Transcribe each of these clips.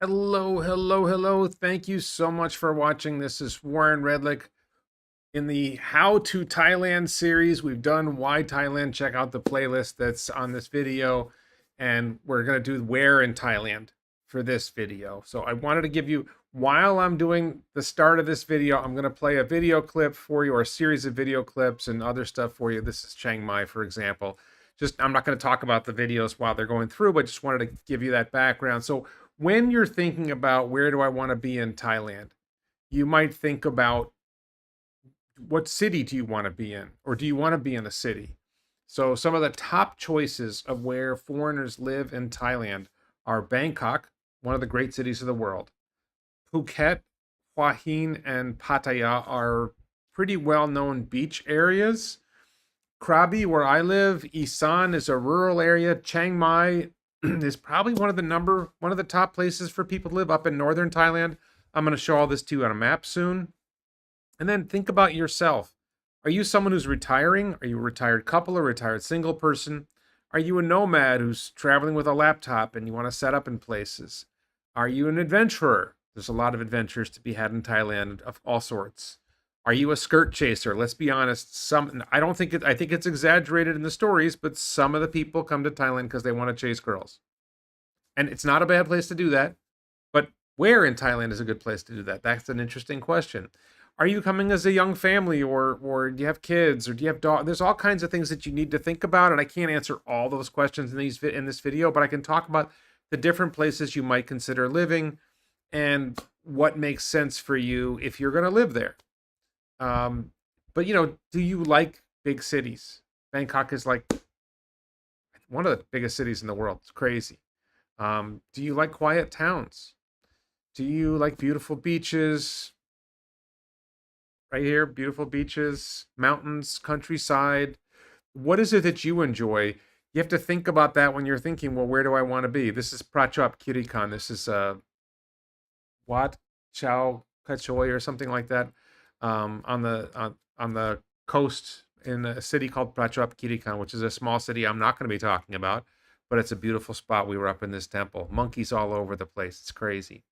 Hello, hello, hello. Thank you so much for watching. This is Warren Redlick. In the How to Thailand series, we've done Why Thailand. Check out the playlist that's on this video. And we're going to do Where in Thailand for this video. So I wanted to give you, while I'm doing the start of this video, I'm going to play a video clip for you, or a series of video clips and other stuff for you. This is Chiang Mai, for example. I'm not going to talk about the videos while they're going through, but just wanted to give you that background. So when you're thinking about where do I want to be in Thailand, you might think about what city do you want to be in, or do you want to be in a city? So some of the top choices of where foreigners live in Thailand are Bangkok, one of the great cities of the world. Phuket, Hua Hin, and Pattaya are pretty well-known beach areas. Krabi, where I live, Isan is a rural area. Chiang Mai is probably one of the top places for people to live up in northern Thailand. I'm going to show all this to you on a map soon. And then think about yourself. Are you someone who's retiring? Are you a retired couple or retired single person? Are you a nomad who's traveling with a laptop and you want to set up in places? Are you an adventurer? There's a lot of adventures to be had in Thailand of all sorts. Are you a skirt chaser? Let's be honest. I think it's exaggerated in the stories, but some of the people come to Thailand because they want to chase girls. And it's not a bad place to do that. But where in Thailand is a good place to do that? That's an interesting question. Are you coming as a young family, or do you have kids, or do you have dogs? There's all kinds of things that you need to think about, and I can't answer all those questions in this video, but I can talk about the different places you might consider living and what makes sense for you if you're going to live there. But do you like big cities? Bangkok is like one of the biggest cities in the world. It's crazy. Do you like quiet towns? Do you like beautiful beaches? Right here, beautiful beaches, mountains, countryside. What is it that you enjoy? You have to think about that when you're thinking, well, where do I want to be? This is Prachop Kirikan. This is Wat Chao Kachoy or something like that, on the coast in a city called Prachop Kirikan, which is a small city I'm not going to be talking about, but it's a beautiful spot. We were up in this temple. Monkeys all over the place. It's crazy.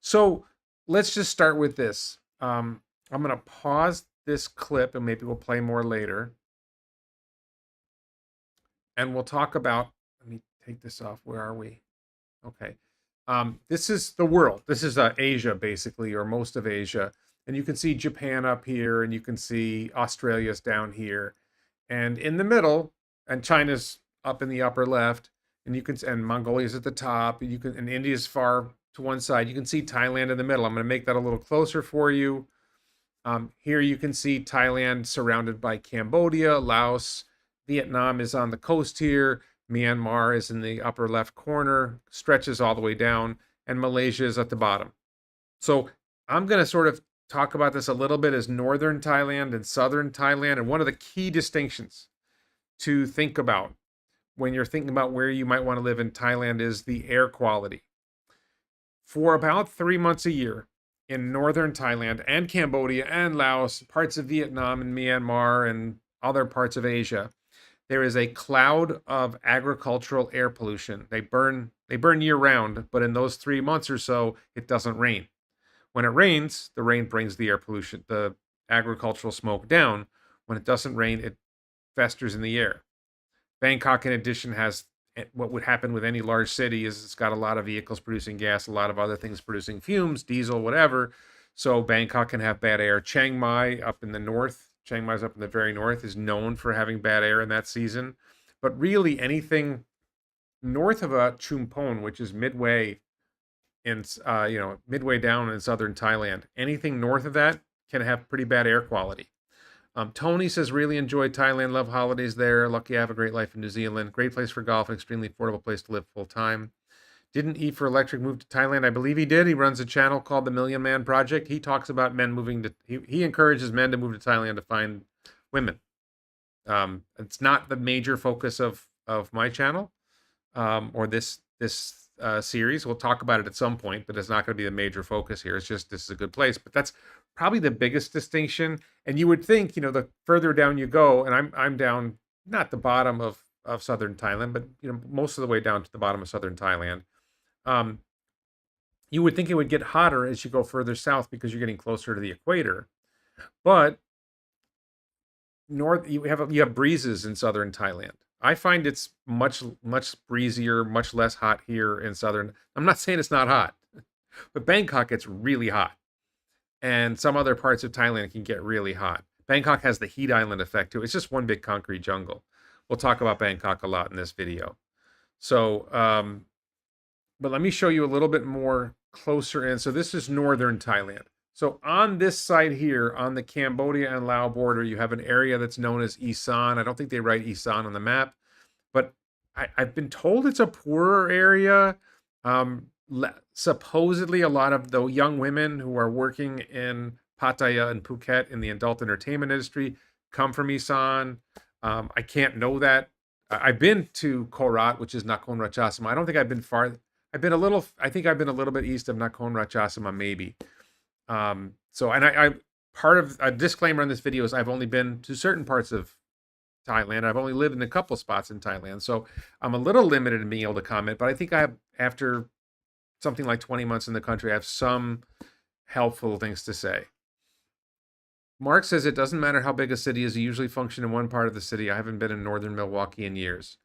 So let's just start with this. I'm going to pause this clip and maybe we'll play more later. And we'll talk about, let me take this off. Where are we? Okay. This is the world. This is Asia, basically, or most of Asia. And you can see Japan up here, and you can see Australia's down here. And in the middle, and China's up in the upper left, and Mongolia's at the top, and India's far to one side. You can see Thailand in the middle. I'm going to make that a little closer for you. Here you can see Thailand surrounded by Cambodia, Laos. Vietnam is on the coast here. Myanmar is in the upper left corner, stretches all the way down, and Malaysia is at the bottom. So I'm going to sort of talk about this a little bit as northern Thailand and southern Thailand. And one of the key distinctions to think about when you're thinking about where you might want to live in Thailand is the air quality. For about 3 months a year, in northern Thailand and Cambodia and Laos, parts of Vietnam and Myanmar and other parts of Asia, there is a cloud of agricultural air pollution. They burn year round, but in those 3 months or so, it doesn't rain. When it rains, the rain brings the air pollution, the agricultural smoke down. When it doesn't rain, it festers in the air. Bangkok, in addition, has what would happen with any large city is it's got a lot of vehicles producing gas, a lot of other things producing fumes, diesel, whatever. So Bangkok can have bad air. Chiang Mai up in the north, Chiang Mai's up in the very north, is known for having bad air in that season. But really anything north of Chumpon, which is midway midway down in southern Thailand, anything north of that can have pretty bad air quality. Tony says, really enjoyed Thailand, love holidays there. Lucky I have a great life in New Zealand. Great place for golf, an extremely affordable place to live full time. Didn't E for Electric move to Thailand? I believe he did. He runs a channel called the Million Man Project. He talks about men moving to, he encourages men to move to Thailand to find women. It's not the major focus of my channel, or this series. We'll talk about it at some point, but it's not going to be the major focus here. It's just, this is a good place. But that's probably the biggest distinction. And you would think, the further down you go, and I'm down, not the bottom of southern Thailand, but most of the way down to the bottom of southern Thailand. You would think it would get hotter as you go further south because you're getting closer to the equator. But you have breezes in southern Thailand. I find it's much breezier, much less hot here in southern. I'm not saying it's not hot, but Bangkok gets really hot, and some other parts of Thailand can get really hot. Bangkok has the heat island effect too. It's just one big concrete jungle. We'll talk about Bangkok a lot in this video. So, but let me show you a little bit more closer in. So this is northern Thailand. So on this side here, on the Cambodia and Laos border, you have an area that's known as Isan. I don't think they write Isan on the map, but I've been told it's a poorer area. Supposedly, a lot of the young women who are working in Pattaya and Phuket in the adult entertainment industry come from Isan. I can't know that. I've been to Korat, which is Nakhon Ratchasima. I don't think I've been far. I think I've been a little bit east of Nakhon Ratchasima, maybe. So, and I part of a disclaimer on this video is I've only been to certain parts of Thailand. I've only lived in a couple spots in Thailand, so I'm a little limited in being able to comment. But I think I have, after something like 20 months in the country, I have some helpful things to say. Mark says it doesn't matter how big a city is. You usually function in one part of the city. I haven't been in northern Milwaukee in years.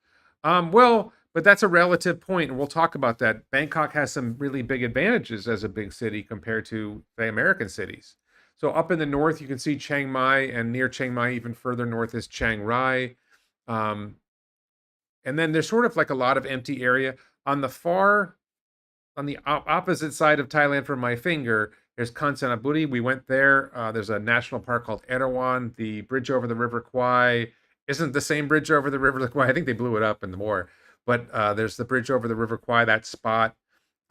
Well, but that's a relative point, and we'll talk about that. Bangkok has some really big advantages as a big city compared to the American cities. So up in the north, you can see Chiang Mai, and near Chiang Mai, even further north, is Chiang Rai. And then there's sort of like a lot of empty area. On the opposite side of Thailand from my finger, there's Kanchanaburi. We went there. There's a national park called Erawan. The bridge over the River Kwai isn't the same bridge over the River Kwai. I think they blew it up in the war. But there's the bridge over the River Kwai, that spot.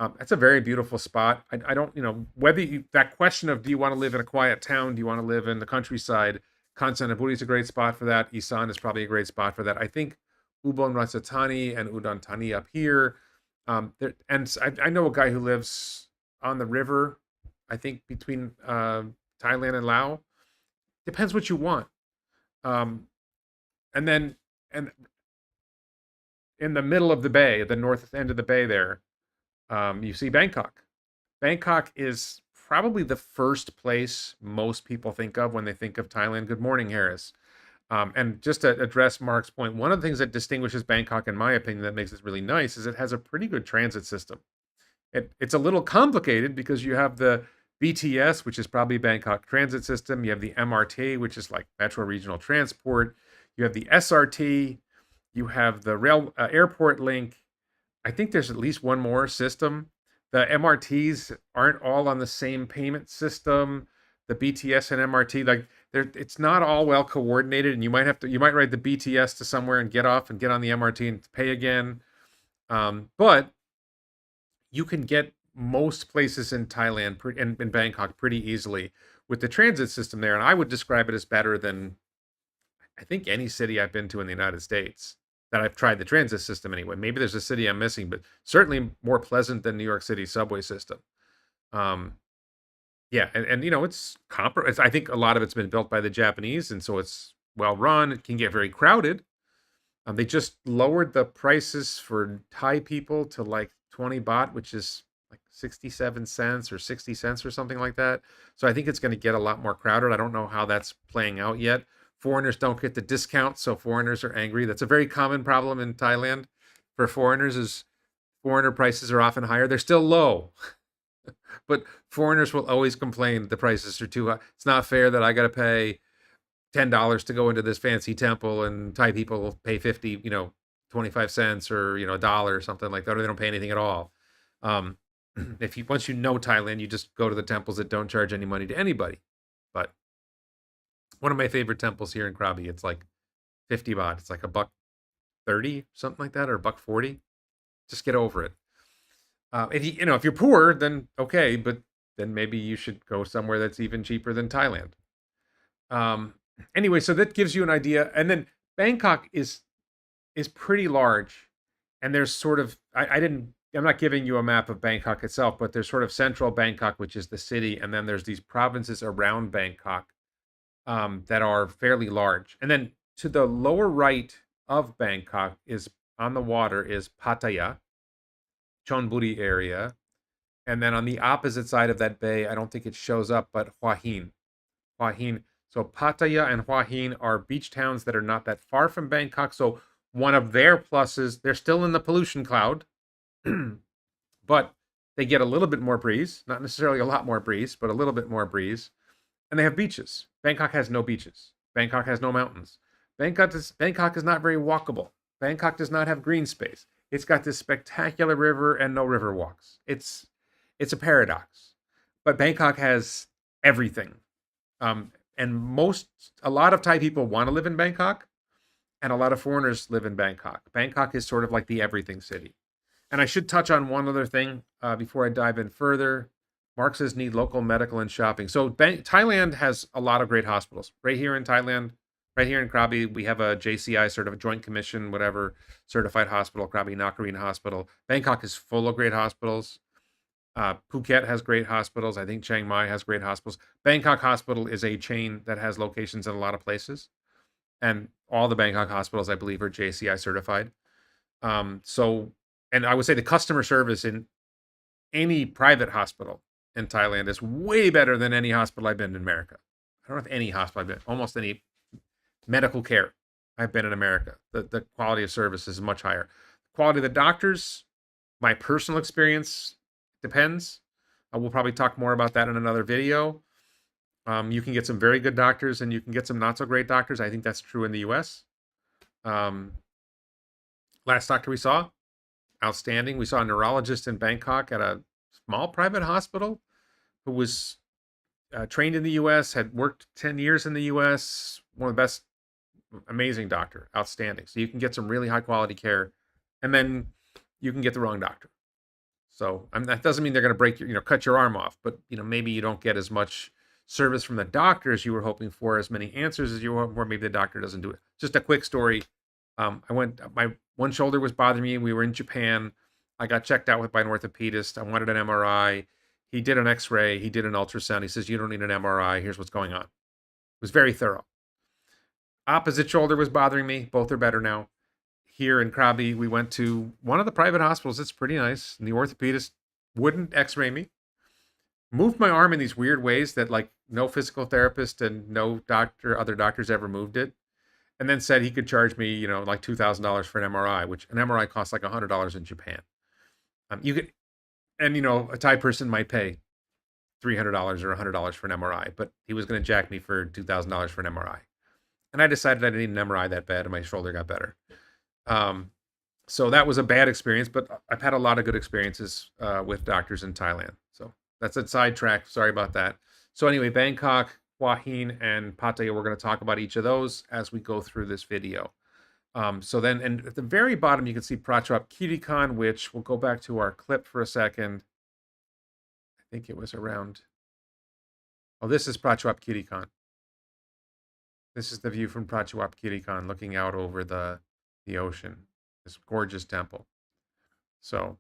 That's a very beautiful spot. I don't, whether that question of do you want to live in a quiet town, do you want to live in the countryside, Kanchanaburi is a great spot for that. Isan is probably a great spot for that. I think Ubon Ratchathani and Udon Thani up here. And I know a guy who lives on the river, I think between Thailand and Laos. Depends what you want. And in the middle of the bay, the north end of the bay there, you see Bangkok. Bangkok is probably the first place most people think of when they think of Thailand. Good morning, Harris. And just to address Mark's point, one of the things that distinguishes Bangkok, in my opinion, that makes it really nice is it has a pretty good transit system. It's a little complicated because you have the BTS, which is probably Bangkok transit system. You have the MRT, which is like Metro Regional Transport. You have the SRT. You have the airport link. I think there's at least one more system. The MRTs aren't all on the same payment system. The BTS and MRT, like it's not all well coordinated, and you might ride the BTS to somewhere and get off and get on the MRT and pay again. But you can get most places in Thailand and in Bangkok pretty easily with the transit system there, and I would describe it as better than I think any city I've been to in the United States that I've tried the transit system anyway. Maybe there's a city I'm missing, but certainly more pleasant than New York City's subway system. Yeah, and it's I think a lot of it's been built by the Japanese, and so it's well run. It can get very crowded. They just lowered the prices for Thai people to like 20 baht, which is like 67 cents or 60 cents or something like that. So I think it's going to get a lot more crowded. I don't know how that's playing out yet. Foreigners don't get the discount, so foreigners are angry. That's a very common problem in Thailand for foreigners is foreigner prices are often higher. They're still low. But foreigners will always complain the prices are too high. It's not fair that I got to pay $10 to go into this fancy temple and Thai people will pay 50, 25 cents or, a dollar or something like that, or they don't pay anything at all. Once you know Thailand, you just go to the temples that don't charge any money to anybody. But one of my favorite temples here in Krabi, it's like 50 baht. It's like $1.30, something like that, or $1.40. Just get over it. If you're poor, then okay, but then maybe you should go somewhere that's even cheaper than Thailand. Anyway, so that gives you an idea. And then Bangkok is pretty large, and there's sort of I'm not giving you a map of Bangkok itself, but there's sort of central Bangkok, which is the city, and then there's these provinces around Bangkok that are fairly large. And then to the lower right of Bangkok is on the water is Pattaya, Chonburi area, And then on the opposite side of that bay, I don't think it shows up, but Hua Hin. Hua Hin. So Pattaya and Hua Hin are beach towns that are not that far from Bangkok. So one of their pluses, they're still in the pollution cloud, but they get a little bit more breeze, not necessarily a lot more breeze, but a little bit more breeze. And they have beaches. Bangkok has no beaches. Bangkok has no mountains. Bangkok is not very walkable. Bangkok does not have green space. It's got this spectacular river and no river walks. It's a paradox. But Bangkok has everything. And a lot of Thai people want to live in Bangkok, and a lot of foreigners live in Bangkok. Bangkok is sort of like the everything city. And I should touch on one other thing before I dive in further. Mark says need local medical and shopping. So Thailand has a lot of great hospitals. Right here in Thailand, right here in Krabi, we have a JCI, sort of a Joint Commission, whatever, certified hospital, Krabi Nakareen Hospital. Bangkok is full of great hospitals. Phuket has great hospitals. I think Chiang Mai has great hospitals. Bangkok Hospital is a chain that has locations in a lot of places. And all the Bangkok hospitals, I believe, are JCI certified. And I would say the customer service in any private hospital in Thailand is way better than any hospital I've been in America. I don't know if any hospital I've been, almost any medical care I've been in America. The quality of service is much higher. Quality of the doctors, my personal experience, depends. We'll probably talk more about that in another video. You can get some very good doctors and you can get some not so great doctors. I think that's true in the US. Last doctor we saw, outstanding. We saw a neurologist in Bangkok at a small private hospital who was trained in the US, had worked 10 years in the US, one of the best, amazing doctor, outstanding. So you can get some really high quality care, and then you can get the wrong doctor. So that doesn't mean they're going to break your, cut your arm off, but maybe you don't get as much service from the doctor as you were hoping for, as many answers as you were hoping for. Maybe the doctor doesn't do it. Just a quick story. My one shoulder was bothering me. We were in Japan. I got checked out by an orthopedist. I wanted an MRI. He did an X-ray. He did an ultrasound. He says, you don't need an MRI. Here's what's going on. It was very thorough. Opposite shoulder was bothering me. Both are better now. Here in Krabi, we went to one of the private hospitals. It's pretty nice. And the orthopedist wouldn't X-ray me. Moved my arm in these weird ways that like no physical therapist and no other doctors ever moved it. And then said he could charge me, like $2,000 for an MRI, which an MRI costs like $100 in Japan. You could, and a Thai person might pay $300 or $100 for an MRI, but he was going to jack me for $2,000 for an MRI. And I decided I didn't need an MRI that bad, and my shoulder got better. So that was a bad experience, but I've had a lot of good experiences with doctors in Thailand. So that's a sidetrack. Sorry about that. So anyway, Bangkok, Hua Hin, and Pattaya, we're going to talk about each of those as we go through this video. So then, and at the very bottom, you can see Prachuap Khiri, which we'll go back to our clip for a second. I think it was around, this is Prachuap Khiri. This is the view from Prachuap Khiri, looking out over the ocean, this gorgeous temple. So,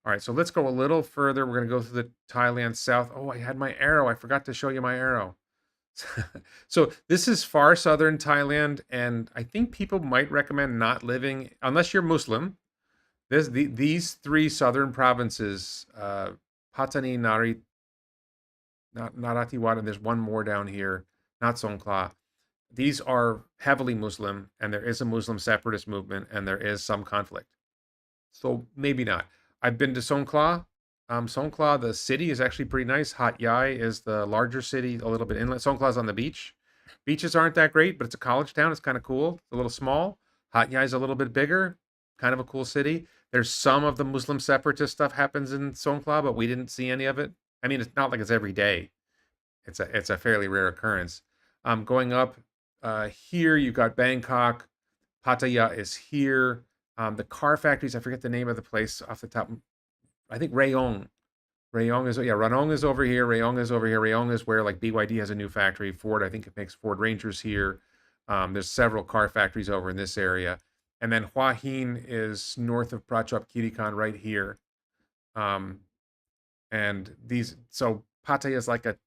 all right, so let's go a little further. We're going to go through the Thailand south. Oh, I had my arrow. I forgot to show you my arrow. So this is far southern Thailand, and I think people might recommend not living, unless you're Muslim. These three southern provinces, Pattani, Narathiwat, and there's one more down here, not Songkhla. These are heavily Muslim, and there is a Muslim separatist movement, and there is some conflict. So maybe not. I've been to Songkhla. Songkhla, the city is actually pretty nice. Hat Yai is the larger city, a little bit inland. Songkhla's on the beach. Beaches aren't that great, but it's a college town. It's kind of cool. It's a little small. Hat Yai is a little bit bigger. Kind of a cool city. There's some of the Muslim separatist stuff happens in Songkhla, but we didn't see any of it. I mean, it's not like it's every day. It's a fairly rare occurrence. Going up here, you've got Bangkok. Pattaya is here. The car factories, I forget the name of the place off the top. I think Ranong is over here. Ranong is over here. Ranong is where like BYD has a new factory. Ford, I think it makes Ford Rangers here. There's several car factories over in this area. And then Hua Hin is north of Prachuap Khiri right here. So Pattaya is like a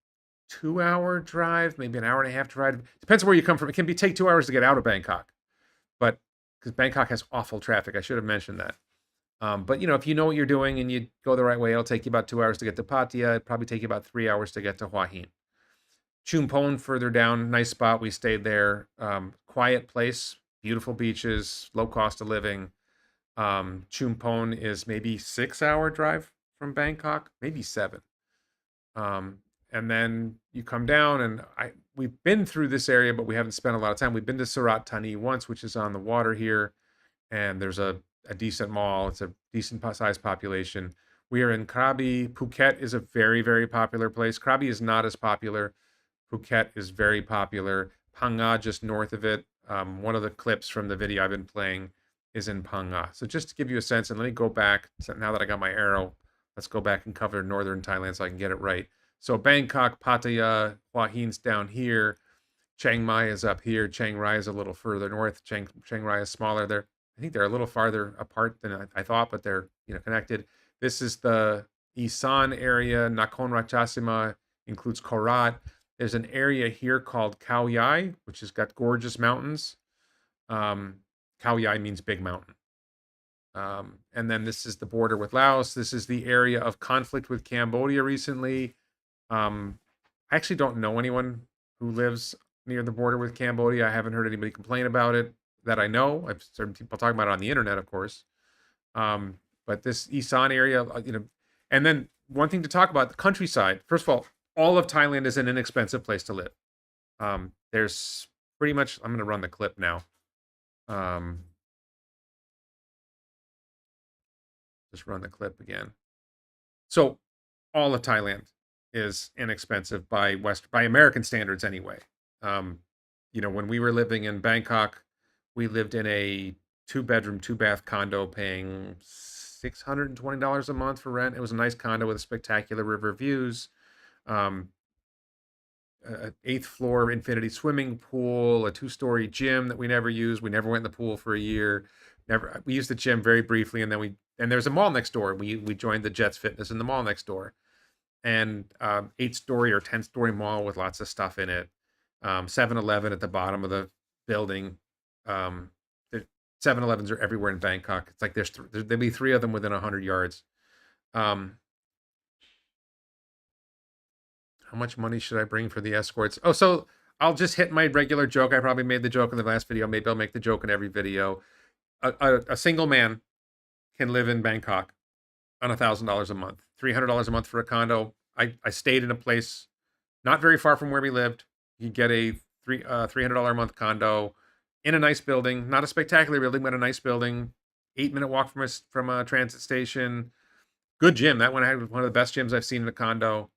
2-hour drive, maybe an hour and a half drive. Depends where you come from. It can take 2 hours to get out of Bangkok, but because Bangkok has awful traffic, I should have mentioned that. But if you know what you're doing and you go the right way, it'll take you about 2 hours to get to Pattaya. It'd probably take you about 3 hours to get to Hua Hin. Chumpon further down, nice spot. We stayed there. Quiet place, beautiful beaches, low cost of living. Chumpon is maybe 6 hour drive from Bangkok, maybe seven. And then you come down, and we've been through this area, but we haven't spent a lot of time. We've been to Surat Thani once, which is on the water here, and there's a decent mall. It's a decent sized population. We are in Krabi. Phuket is a very, very popular place. Krabi is not as popular. Phuket is very popular. Phang just north of it. One of the clips from the video I've been playing is in Phang. So just to give you a sense, and let me go back. So now that I got my arrow, let's go back and cover northern Thailand so I can get it right. So Bangkok, Pattaya, Hua Hin's down here. Chiang Mai is up here. Chiang Rai is a little further north. Chiang Rai is smaller. I think they're a little farther apart than I thought, but they're connected. This is the Isan area. Nakhon Ratchasima includes Korat. There's an area here called Khao Yai, which has got gorgeous mountains. Khao Yai means big mountain. And then this is the border with Laos. This is the area of conflict with Cambodia recently. I actually don't know anyone who lives near the border with Cambodia. I haven't heard anybody complain about it that I know. I've heard people talking about it on the internet, of course. But this Isan area, and then one thing to talk about, the countryside. First of all of Thailand is an inexpensive place to live. There's pretty much, I'm going to run the clip now. Just run the clip again. So all of Thailand is inexpensive by American standards anyway. When we were living in Bangkok, we lived in a 2-bedroom, 2-bath condo paying $620 a month for rent. It was a nice condo with spectacular river views. 8th floor infinity swimming pool, a 2-story gym that we never used. We never went in the pool for a year. We used the gym very briefly, and then there's a mall next door. We joined the Jets Fitness in the mall next door, and 8-story or 10-story mall with lots of stuff in it. 7-Eleven at the bottom of the building. 7-Elevens are everywhere in Bangkok. It's like there'll be 3 of them within 100 yards. How much money should I bring for the escorts? Oh, so I'll just hit my regular joke. I probably made the joke in the last video. Maybe I'll make the joke in every video. A single man can live in Bangkok on $1,000 a month, $300 a month for a condo. I stayed in a place not very far from where we lived. You get a $300 a month condo in a nice building, not a spectacular building, but a nice building. 8-minute walk from a transit station. Good gym. That one I had one of the best gyms I've seen in a condo.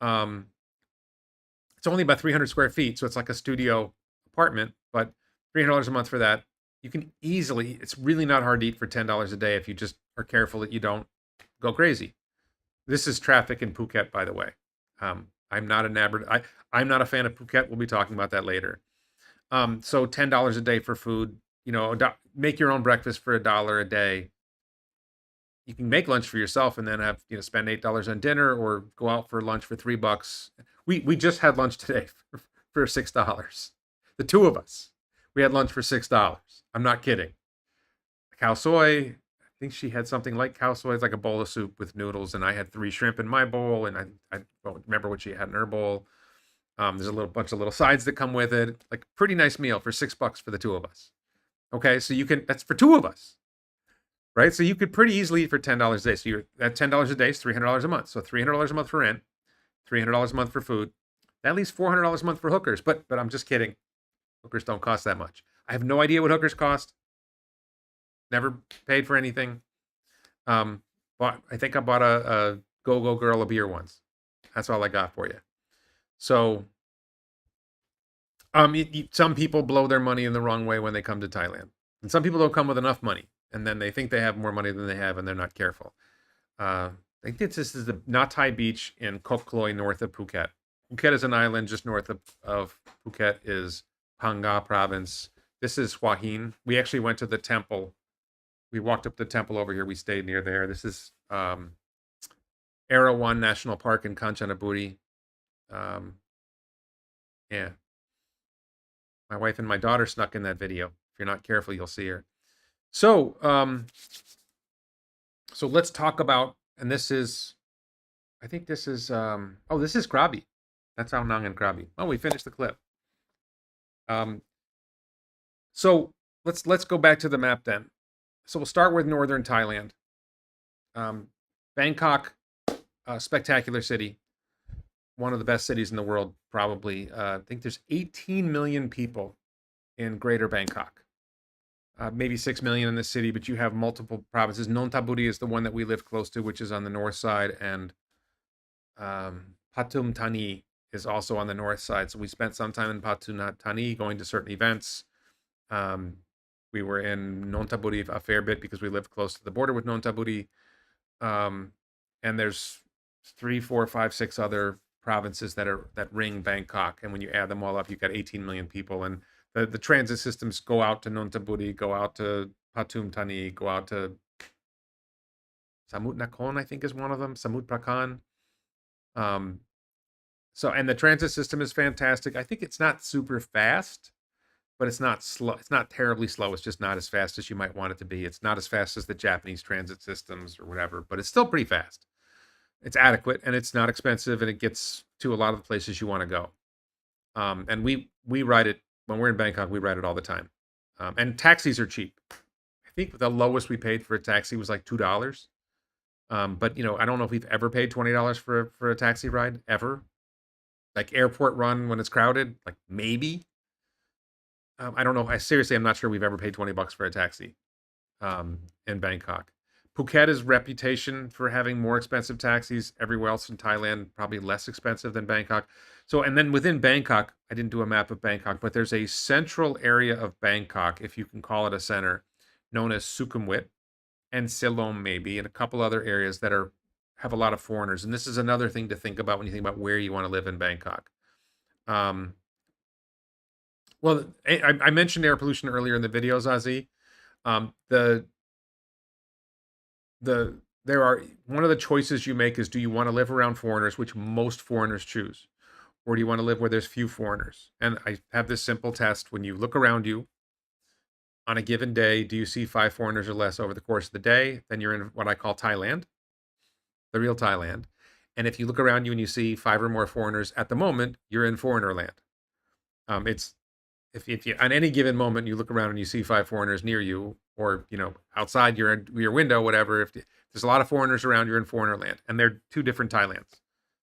It's only about 300 square feet, so it's like a studio apartment, but $300 a month for that. You can easily, it's really not hard to eat for $10 a day if you just are careful that you don't go crazy. This is traffic in Phuket, by the way. I'm not I'm not a fan of Phuket. We'll be talking about that later. So $10 a day for food, make your own breakfast for $1 a day. You can make lunch for yourself and then have, spend $8 on dinner or go out for lunch for $3. We just had lunch today for $6. The two of us, we had lunch for $6. I'm not kidding. Khao soi, I think she had something like khao soi. It's like a bowl of soup with noodles, and I had 3 shrimp in my bowl, and I don't remember what she had in her bowl. There's a bunch of little sides that come with it. Like, pretty nice meal for $6 for the two of us. Okay, so that's for 2 of us, right? So you could pretty easily eat for $10 a day. So you're at $10 a day is $300 a month. So $300 a month for rent, $300 a month for food. That leaves $400 a month for hookers. But I'm just kidding. Hookers don't cost that much. I have no idea what hookers cost. Never paid for anything. I think I bought a Go-Go Girl a beer once. That's all I got for you. So, some people blow their money in the wrong way when they come to Thailand, and some people don't come with enough money, and then they think they have more money than they have, and they're not careful. I think this is the Nat Thai beach in Koh Kloi, north of Phuket. Phuket is an island just north of Phuket is Phang Nga province. This is Hua Hin. We actually went to the temple. We walked up the temple over here. We stayed near there. This is Erawan National Park in Kanchanaburi. Yeah. My wife and my daughter snuck in that video. If you're not careful, you'll see her. So, So let's talk about, and this is, I think this is, oh, this is Krabi. That's Ao Nang and Krabi. Oh, we finished the clip. Um, so let's go back to the map then. So we'll start with northern Thailand. Bangkok, spectacular city, one of the best cities in the world, probably. I think there's 18 million people in Greater Bangkok. Maybe 6 million in the city, but you have multiple provinces. Nonthaburi is the one that we live close to, which is on the north side, and Pathum Thani is also on the north side. So we spent some time in Pathum Thani going to certain events. We were in Nonthaburi a fair bit because we live close to the border with Nonthaburi. And there's 3, 4, 5, 6 other provinces that ring Bangkok, and when you add them all up, you've got 18 million people. And the transit systems go out to Nonthaburi, go out to Pathum Thani, go out to Samut Nakhon, I think is one of them, Samut Prakan. So, and the transit system is fantastic. I think it's not super fast, but it's not slow. It's not terribly slow. It's just not as fast as you might want it to be. It's not as fast as the Japanese transit systems or whatever, but it's still pretty fast. It's adequate, and it's not expensive, and it gets to a lot of the places you want to go. And we ride it when we're in Bangkok. We ride it all the time, and taxis are cheap. I think the lowest we paid for a taxi was like $2. But I don't know if we've ever paid $20 for a taxi ride ever. Like airport run when it's crowded, like maybe. I don't know. I'm not sure we've ever paid $20 for a taxi in Bangkok. Phuket is reputation for having more expensive taxis. Everywhere else in Thailand, probably less expensive than Bangkok. So, and then within Bangkok, I didn't do a map of Bangkok, but there's a central area of Bangkok, if you can call it a center, known as Sukhumvit and Silom maybe, and a couple other areas that have a lot of foreigners. And this is another thing to think about when you think about where you want to live in Bangkok. Well, I mentioned air pollution earlier in the videos, Ozzy. There are, one of the choices you make is, do you want to live around foreigners, which most foreigners choose, or do you want to live where there's few foreigners? And I have this simple test. When you look around you on a given day, do you see 5 foreigners or less over the course of the day? Then you're in what I call Thailand, the real Thailand. And if you look around you and you see 5 or more foreigners at the moment, you're in foreigner land. It's if you on any given moment you look around and you see 5 foreigners near you, or outside your window, whatever, if there's a lot of foreigners around, you're in foreigner land. And they're 2 different Thailands.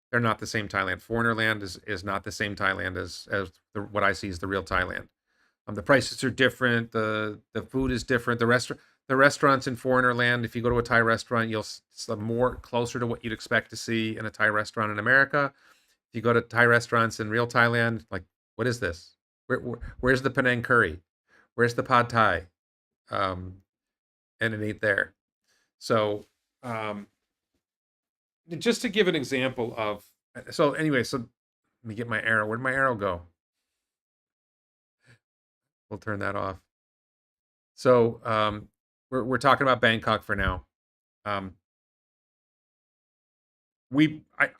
They're not the same Thailand. Foreigner land is not the same Thailand as what I see is the real Thailand. The prices are different. The food is different. The restaurants in foreigner land, if you go to a Thai restaurant, you'll more closer to what you'd expect to see in a Thai restaurant in America. If you go to Thai restaurants in real Thailand, like, what is this? Where's the Penang curry? Where's the pad Thai? And it ain't there. So, just to give an example of, so anyway, so let me get my arrow. Where'd my arrow go? We'll turn that off. So, we're talking about Bangkok for now. I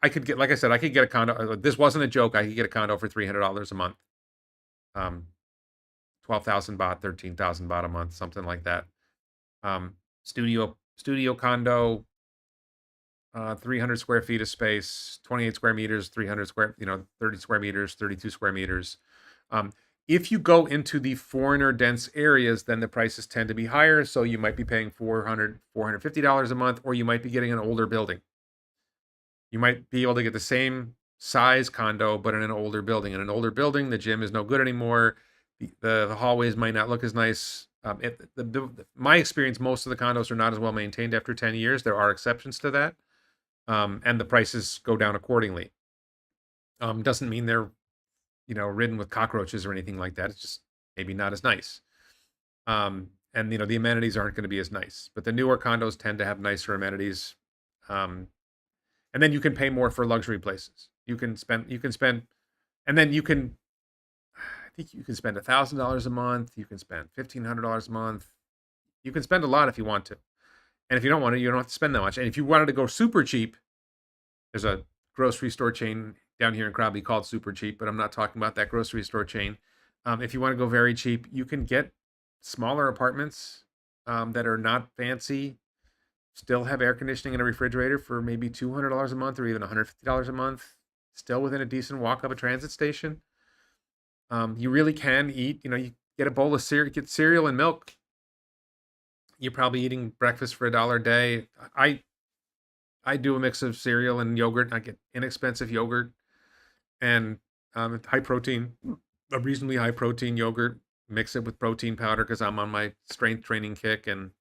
could get, like I said, I could get a condo. This wasn't a joke. I could get a condo for $300 a month. 12,000 baht, 13,000 baht a month, something like that. Studio condo, 300 square feet of space, 28 square meters, 300 square, 30 square meters, 32 square meters. If you go into the foreigner dense areas, then the prices tend to be higher. So you might be paying $450 a month, or you might be getting an older building. You might be able to get the same size condo, but in an older building. In an older building, the gym is no good anymore. The hallways might not look as nice. My experience, most of the condos are not as well maintained after 10 years. There are exceptions to that. And the prices go down accordingly. Doesn't mean they're, ridden with cockroaches or anything like that. It's just maybe not as nice. And, the amenities aren't going to be as nice. But the newer condos tend to have nicer amenities. And then you can pay more for luxury places. You can spend, and then you can, I think you can spend $1,000 a month. You can spend $1,500 a month. You can spend a lot if you want to. And if you don't want to, you don't have to spend that much. And if you wanted to go super cheap, there's a grocery store chain down here in Krabi called Super Cheap, but I'm not talking about that grocery store chain. If you want to go very cheap, you can get smaller apartments that are not fancy. still have air conditioning and a refrigerator for maybe $200 a month or even $150 a month, still within a decent walk of a transit station. You really can eat, you get a bowl of cereal, get cereal and milk. You're probably eating breakfast for $1 a day. I do a mix of cereal and yogurt. I get inexpensive yogurt and high protein, a reasonably high protein yogurt. Mix it with protein powder because I'm on my strength training kick, and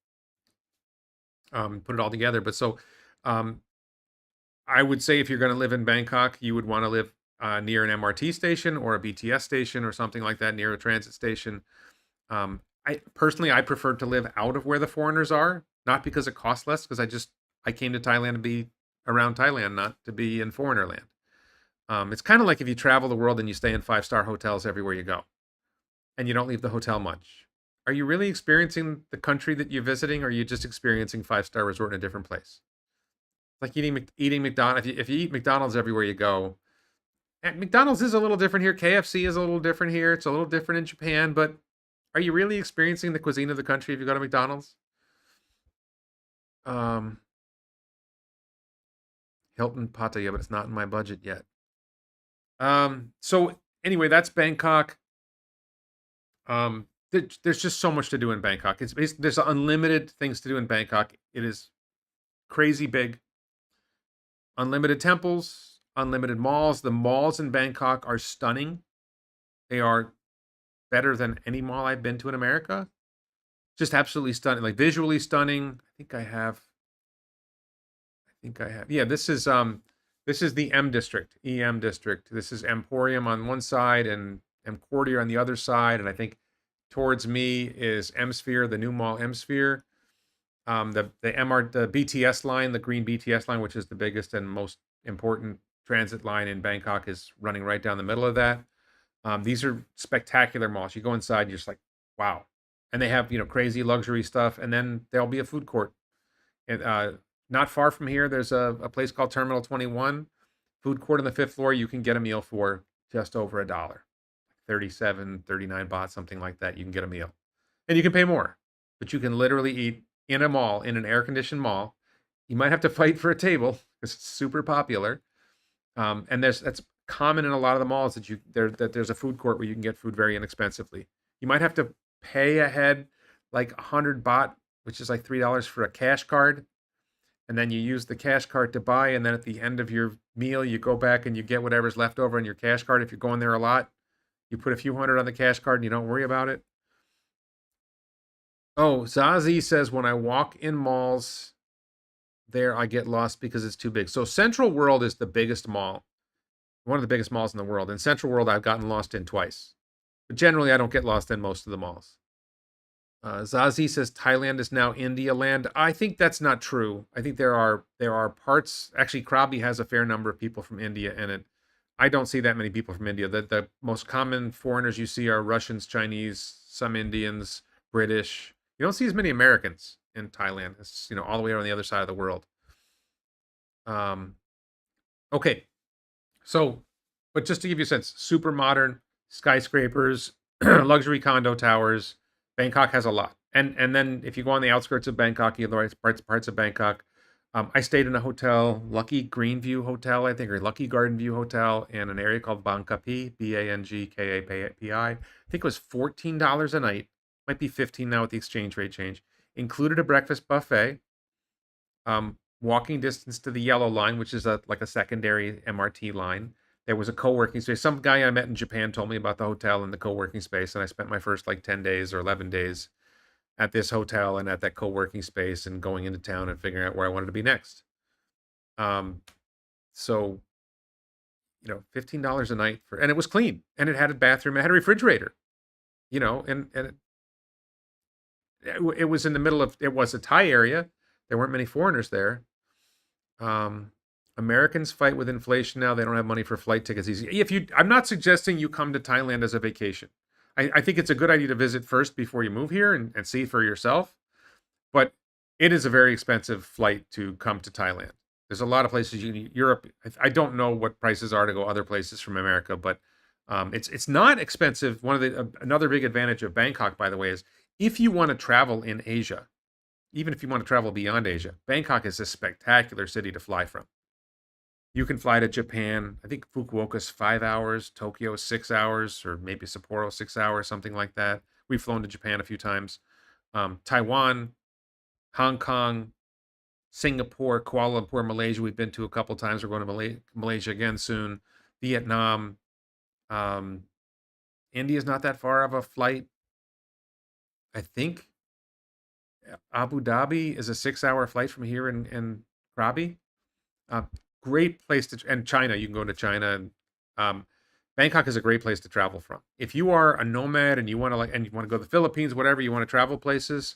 put it all together. But so I would say if you're going to live in Bangkok, you would want to live near an MRT station or a BTS station or something like that, near a transit station. I prefer to live out of where the foreigners are, not because it costs less, because I came to Thailand to be around Thailand, not to be in foreigner land. It's kind of like if you travel the world and you stay in 5-star hotels everywhere you go, and you don't leave the hotel much. Are you really experiencing the country that you're visiting, or are you just experiencing 5-star resort in a different place? Like eating McDonald's. If you eat McDonald's everywhere you go, and McDonald's is a little different here. KFC is a little different here. It's a little different in Japan, but are you really experiencing the cuisine of the country if you go to McDonald's? Hilton Pattaya, but it's not in my budget yet. So anyway, that's Bangkok. There's just so much to do in Bangkok. There's unlimited things to do in Bangkok. It is crazy big. Unlimited temples, unlimited malls. The malls in Bangkok are stunning. They are better than any mall I've been to in America. Just absolutely stunning, like visually stunning. I think I have. Yeah, this is the M district, EM district. This is Emporium on one side and M Quartier on the other side, and I think towards me is M Sphere, the new mall M Sphere. The BTS line, the green BTS line, which is the biggest and most important transit line in Bangkok, is running right down the middle of that. These are spectacular malls. You go inside, you're just like, wow. And they have, crazy luxury stuff. And then there'll be a food court. And not far from here, there's a place called Terminal 21. Food court on the 5th floor. You can get a meal for just over $1. 37, 39 baht, something like that. You can get a meal. And you can pay more. But you can literally eat in a mall, in an air-conditioned mall. You might have to fight for a table because it's super popular. And that's common in a lot of the malls that there's a food court where you can get food very inexpensively. You might have to pay ahead like 100 baht, which is like $3 for a cash card. And then you use the cash card to buy, and then at the end of your meal, you go back and you get whatever's left over on your cash card. If you're going there a lot, you put a few hundred on the cash card and you don't worry about it. Oh, Zazie says, when I walk in malls there, I get lost because it's too big. So Central World is the biggest mall, one of the biggest malls in the world. And Central World, I've gotten lost in twice. But generally, I don't get lost in most of the malls. Zazie says Thailand is now India land. I think that's not true. I think there are parts. Actually, Krabi has a fair number of people from India in it. I don't see that many people from India. The most common foreigners you see are Russians, Chinese, some Indians, British. You don't see as many Americans in Thailand. It's all the way around the other side of the world. Okay, so, but just to give you a sense, super modern skyscrapers, luxury condo towers. Bangkok has a lot. And then if you go on the outskirts of Bangkok, you know, parts of Bangkok, I stayed in a hotel, Lucky Greenview Hotel, I think, or Lucky Garden View Hotel, in an area called Bangkapi, Bangkapi. I think it was $14 a night. Might be 15 now with the exchange rate change. Included a breakfast buffet. Walking distance to the yellow line, which is like a secondary MRT line. There was a co-working space. Some guy I met in Japan told me about the hotel and the co-working space, and I spent my first like 10 days or 11 days at this hotel and at that co-working space and going into town and figuring out where I wanted to be next. So, $15 a night and it was clean, and it had a bathroom, it had a refrigerator, and it was in the middle of, it was a Thai area. There weren't many foreigners there. Americans fight with inflation now. They don't have money for flight tickets easy. I'm not suggesting you come to Thailand as a vacation. I think it's a good idea to visit first before you move here and see for yourself. But it is a very expensive flight to come to Thailand. There's a lot of places Europe. I don't know what prices are to go other places from America, but it's not expensive. Another big advantage of Bangkok, by the way, is if you want to travel in Asia, even if you want to travel beyond Asia, Bangkok is a spectacular city to fly from. You can fly to Japan. I think Fukuoka's 5 hours, Tokyo is 6 hours, or maybe Sapporo 6 hours, something like that. We've flown to Japan a few times. Taiwan, Hong Kong, Singapore, Kuala Lumpur, Malaysia. We've been to a couple times. We're going to Malaysia again soon. Vietnam. India's not that far of a flight. I think Abu Dhabi is a 6 hour flight from here in Krabi. Great place to, and China, you can go to China. And Bangkok is a great place to travel from. If you are a nomad and you want to go to the Philippines, whatever, you want to travel places,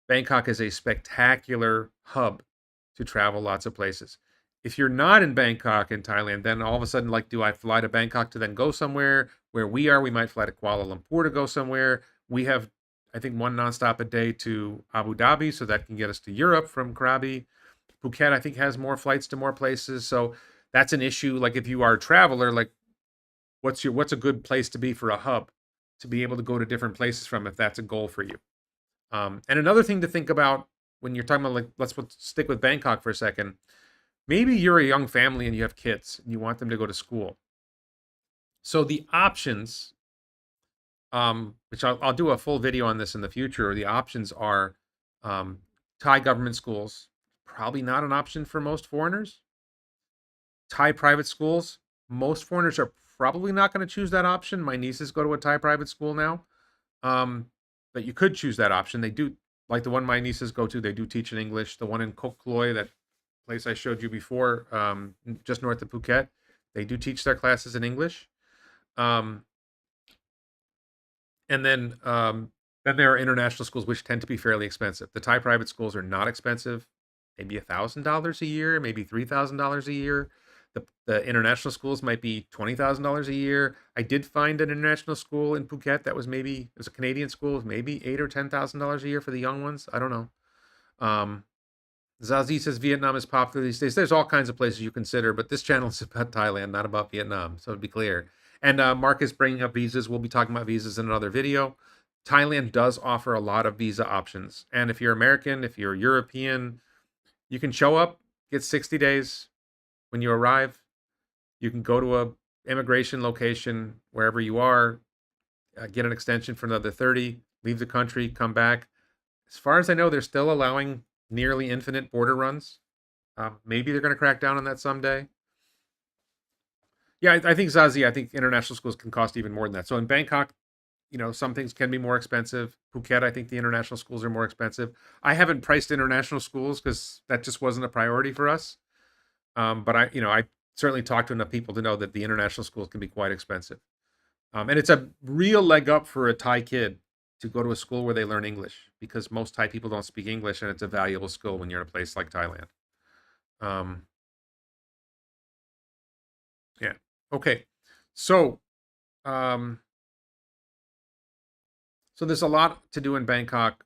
Bangkok is a spectacular hub to travel lots of places. If you're not in Bangkok in Thailand, then all of a sudden, like, do I fly to Bangkok to then go somewhere? Where we are, we might fly to Kuala Lumpur to go somewhere. We have, I think, one nonstop a day to Abu Dhabi, so that can get us to Europe from Krabi. Phuket, I think, has more flights to more places. So that's an issue. Like, if you are a traveler, like, what's a good place to be for a hub to be able to go to different places from, if that's a goal for you. And another thing to think about when you're talking about, like, let's stick with Bangkok for a second. Maybe you're a young family and you have kids and you want them to go to school. So the options, which I'll do a full video on this in the future, the options are Thai government schools, probably not an option for most foreigners. Thai private schools, most foreigners are probably not going to choose that option. My nieces go to a Thai private school now. But you could choose that option. They do, like the one my nieces go to, they do teach in English. The one in Koh Kloi, that place I showed you before, just north of Phuket, they do teach their classes in English. And then there are international schools, which tend to be fairly expensive. The Thai private schools are not expensive, maybe $1,000 a year, maybe $3,000 a year. The international schools might be $20,000 a year. I did find an international school in Phuket that was it was a Canadian school, it was maybe $8,000 or $10,000 a year for the young ones. I don't know. Zazie says Vietnam is popular these days. There's all kinds of places you consider, but this channel is about Thailand, not about Vietnam, so to be clear. And Mark is bringing up visas. We'll be talking about visas in another video. Thailand does offer a lot of visa options. And if you're American, if you're European, you can show up, get 60 days when you arrive. You can go to a immigration location wherever you are, get an extension for another 30, leave the country, come back. As far as I know, they're still allowing nearly infinite border runs. Maybe they're going to crack down on that someday. Yeah, I think Zazie, I think international schools can cost even more than that. So in Bangkok, some things can be more expensive. Phuket, I think the international schools are more expensive. I haven't priced international schools because that just wasn't a priority for us. But I certainly talked to enough people to know that the international schools can be quite expensive. And it's a real leg up for a Thai kid to go to a school where they learn English, because most Thai people don't speak English, and it's a valuable skill when you're in a place like Thailand. Yeah. Okay. So, so there's a lot to do in Bangkok.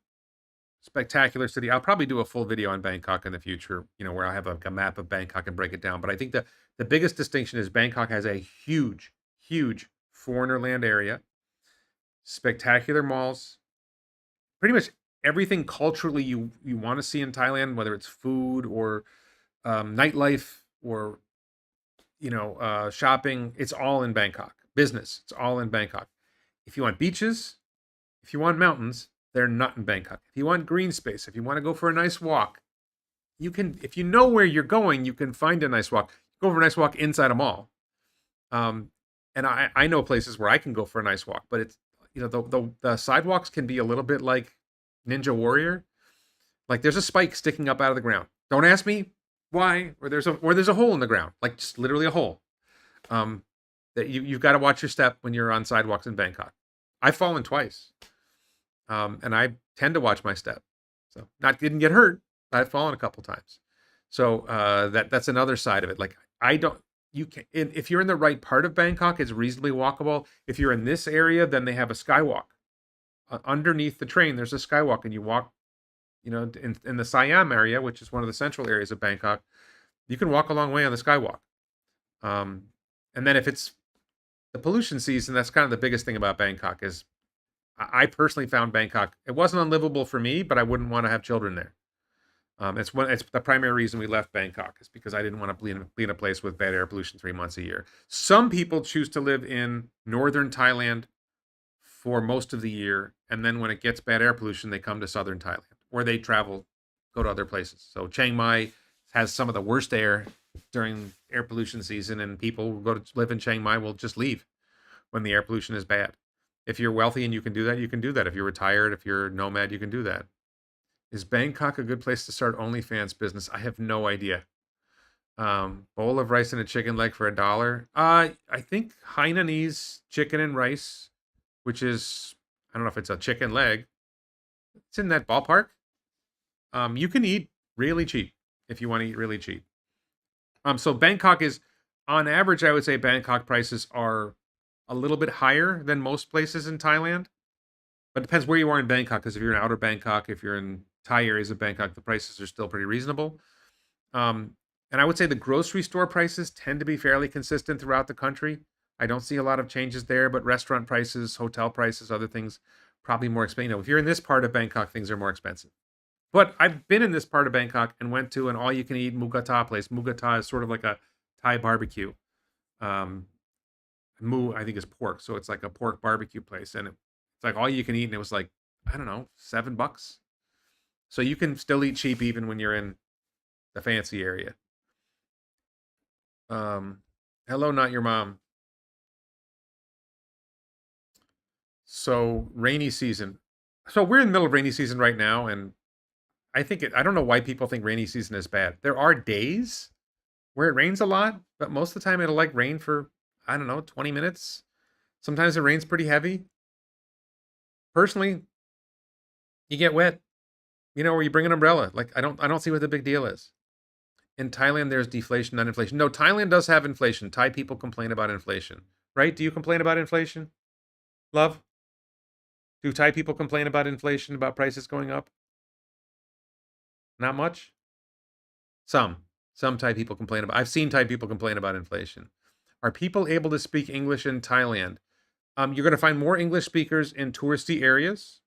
Spectacular city. I'll probably do a full video on Bangkok in the future, where I have a map of Bangkok and break it down. But I think the biggest distinction is Bangkok has a huge, huge foreigner land area, spectacular malls, pretty much everything culturally you want to see in Thailand, whether it's food or nightlife or shopping. It's all in Bangkok. Business, it's all in Bangkok. If you want beaches, if you want mountains, they're not in Bangkok. If you want green space, if you want to go for a nice walk, you can. If you know where you're going, you can find a nice walk. Go for a nice walk inside a mall. And I know places where I can go for a nice walk, but it's the sidewalks can be a little bit like Ninja Warrior. Like, there's a spike sticking up out of the ground. Don't ask me why, or there's a hole in the ground, like just literally a hole. That you've got to watch your step when you're on sidewalks in Bangkok. I've fallen twice. And I tend to watch my step. So didn't get hurt, but I've fallen a couple times. So that's another side of it. Like, if you're in the right part of Bangkok, it's reasonably walkable. If you're in this area, then they have a skywalk. Underneath the train, there's a skywalk, and you walk, in the Siam area, which is one of the central areas of Bangkok, you can walk a long way on the skywalk. And then if it's the pollution season, that's kind of the biggest thing about Bangkok is I personally found Bangkok, it wasn't unlivable for me, but I wouldn't want to have children there. It's the primary reason we left Bangkok, is because I didn't want to be in a place with bad air pollution 3 months a year. Some people choose to live in northern Thailand for most of the year, and then when it gets bad air pollution, they come to southern Thailand, or they travel, go to other places. So Chiang Mai has some of the worst air during air pollution season, and people who go to live in Chiang Mai will just leave when the air pollution is bad. If you're wealthy and you can do that, you can do that. If you're retired, if you're a nomad, you can do that. Is Bangkok a good place to start OnlyFans business? I have no idea. Bowl of rice and a chicken leg for $1. I think Hainanese chicken and rice, which is, I don't know if it's a chicken leg. It's in that ballpark. You can eat really cheap if you want to eat really cheap. So Bangkok is, on average, I would say Bangkok prices are a little bit higher than most places in Thailand. But it depends where you are in Bangkok, because if you're in outer Bangkok, if you're in Thai areas of Bangkok, the prices are still pretty reasonable. And I would say the grocery store prices tend to be fairly consistent throughout the country. I don't see a lot of changes there, but restaurant prices, hotel prices, other things, probably more expensive. You know, if you're in this part of Bangkok, things are more expensive. But I've been in this part of Bangkok and went to an all-you-can-eat Mugata place. Mugata is sort of like a Thai barbecue. Mu, I think, is pork, so it's like a pork barbecue place, and it's like all you can eat, and it was like, I don't know, $7. So you can still eat cheap even when you're in the fancy area. Hello, not your mom. So rainy season. So we're in the middle of rainy season right now, and I don't know why people think rainy season is bad. There are days where it rains a lot, but most of the time it'll like rain for, I don't know, 20 minutes. Sometimes it rains pretty heavy. Personally, you get wet, or you bring an umbrella. Like I don't see what the big deal is. In Thailand, there's deflation, not inflation. No, Thailand does have inflation. Thai people complain about inflation, right? Do you complain about inflation, love? Do Thai people complain about inflation, about prices going up? Not much. Some Thai people complain about. I've seen Thai people complain about inflation. Are people able to speak English in Thailand? You're going to find more English speakers in touristy areas.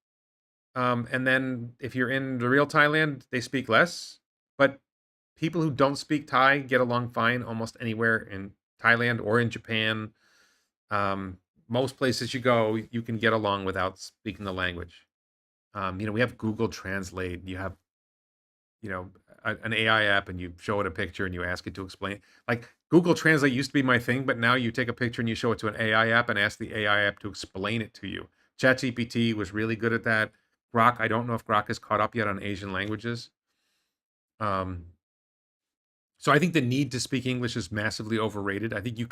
And then if you're in the real Thailand, they speak less. But people who don't speak Thai get along fine almost anywhere in Thailand or in Japan. Most places you go, you can get along without speaking the language. We have Google Translate. You have, an AI app, and you show it a picture and you ask it to explain. Like Google Translate used to be my thing, but now you take a picture and you show it to an AI app and ask the AI app to explain it to you. ChatGPT was really good at that. Grok, I don't know if Grok is caught up yet on Asian languages. So I think the need to speak English is massively overrated. I think you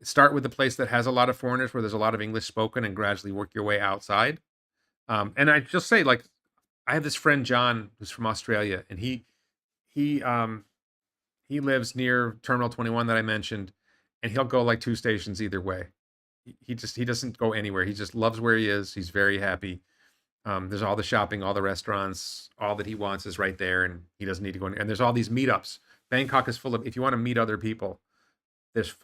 start with a place that has a lot of foreigners where there's a lot of English spoken, and gradually work your way outside. And I just say, like, I have this friend John who's from Australia, and he lives near Terminal 21 that I mentioned, and he'll go like 2 stations either way. He doesn't go anywhere. He just loves where he is. He's very happy. There's all the shopping, all the restaurants, all that he wants is right there, and he doesn't need to go anywhere. And there's all these meetups. Bangkok is full of, if you want to meet other people, there's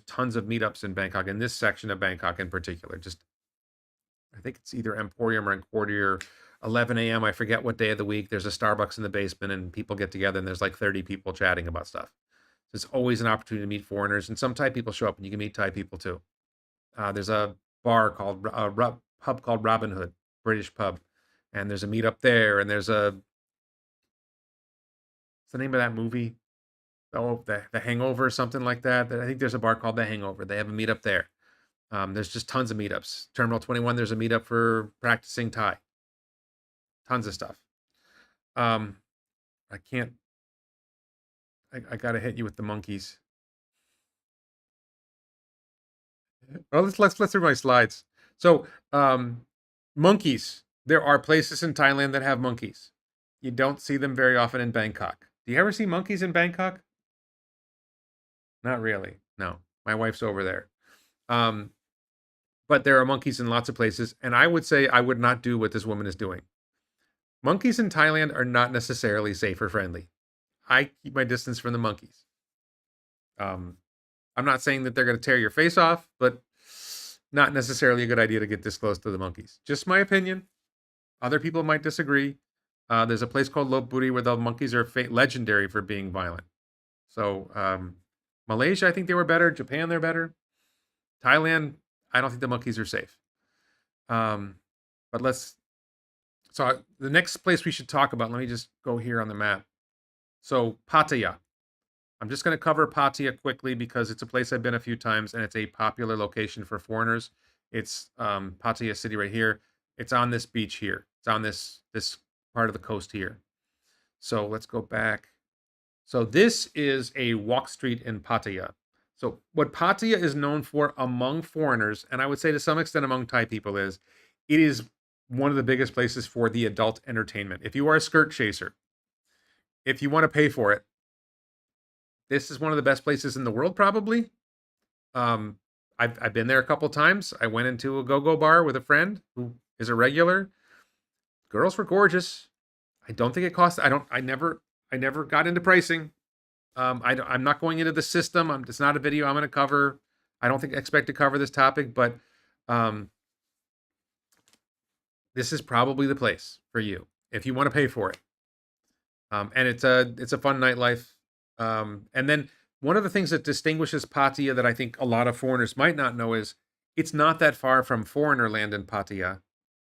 tons of meetups in Bangkok, in this section of Bangkok in particular. I think it's either Emporium or Encordier, 11 a.m. I forget what day of the week. There's a Starbucks in the basement, and people get together, and there's like 30 people chatting about stuff. So it's always an opportunity to meet foreigners, and some Thai people show up, and you can meet Thai people too. There's a pub called Robin Hood, British pub, and there's a meetup there, and what's the name of that movie? Oh, the Hangover or something like that. I think there's a bar called The Hangover. They have a meetup there. There's just tons of meetups. Terminal 21, there's a meetup for practicing Thai. Tons of stuff. I gotta hit you with the monkeys. Oh, let's through my slides. So, monkeys. There are places in Thailand that have monkeys. You don't see them very often in Bangkok. Do you ever see monkeys in Bangkok? Not really. No, my wife's over there. But there are monkeys in lots of places, and I would say I would not do what this woman is doing. Monkeys in Thailand are not necessarily safe or friendly. I keep my distance from the monkeys. I'm not saying that they're going to tear your face off, but not necessarily a good idea to get this close to the monkeys. Just my opinion. Other people might disagree. There's a place called Lopburi where the monkeys are legendary for being violent. So Malaysia, I think they were better. Japan, they're better. Thailand, I don't think the monkeys are safe. But so the next place we should talk about, let me just go here on the map. So Pattaya. I'm just going to cover Pattaya quickly because it's a place I've been a few times and it's a popular location for foreigners. It's Pattaya City right here. It's on this beach here. It's on this part of the coast here. So let's go back. So this is a walk street in Pattaya. So what Pattaya is known for among foreigners, and I would say to some extent among Thai people, is it is one of the biggest places for the adult entertainment. If you are a skirt chaser, if you want to pay for it, this is one of the best places in the world, probably. I've been there a couple times. I went into a go-go bar with a friend who is a regular. Girls were gorgeous. I don't think it cost. I never got into pricing. I'm not going into the system. It's not a video I'm going to cover. I don't expect to cover this topic, but this is probably the place for you if you want to pay for it. And it's a fun nightlife. And then one of the things that distinguishes Pattaya that I think a lot of foreigners might not know is it's not that far from foreigner land in Pattaya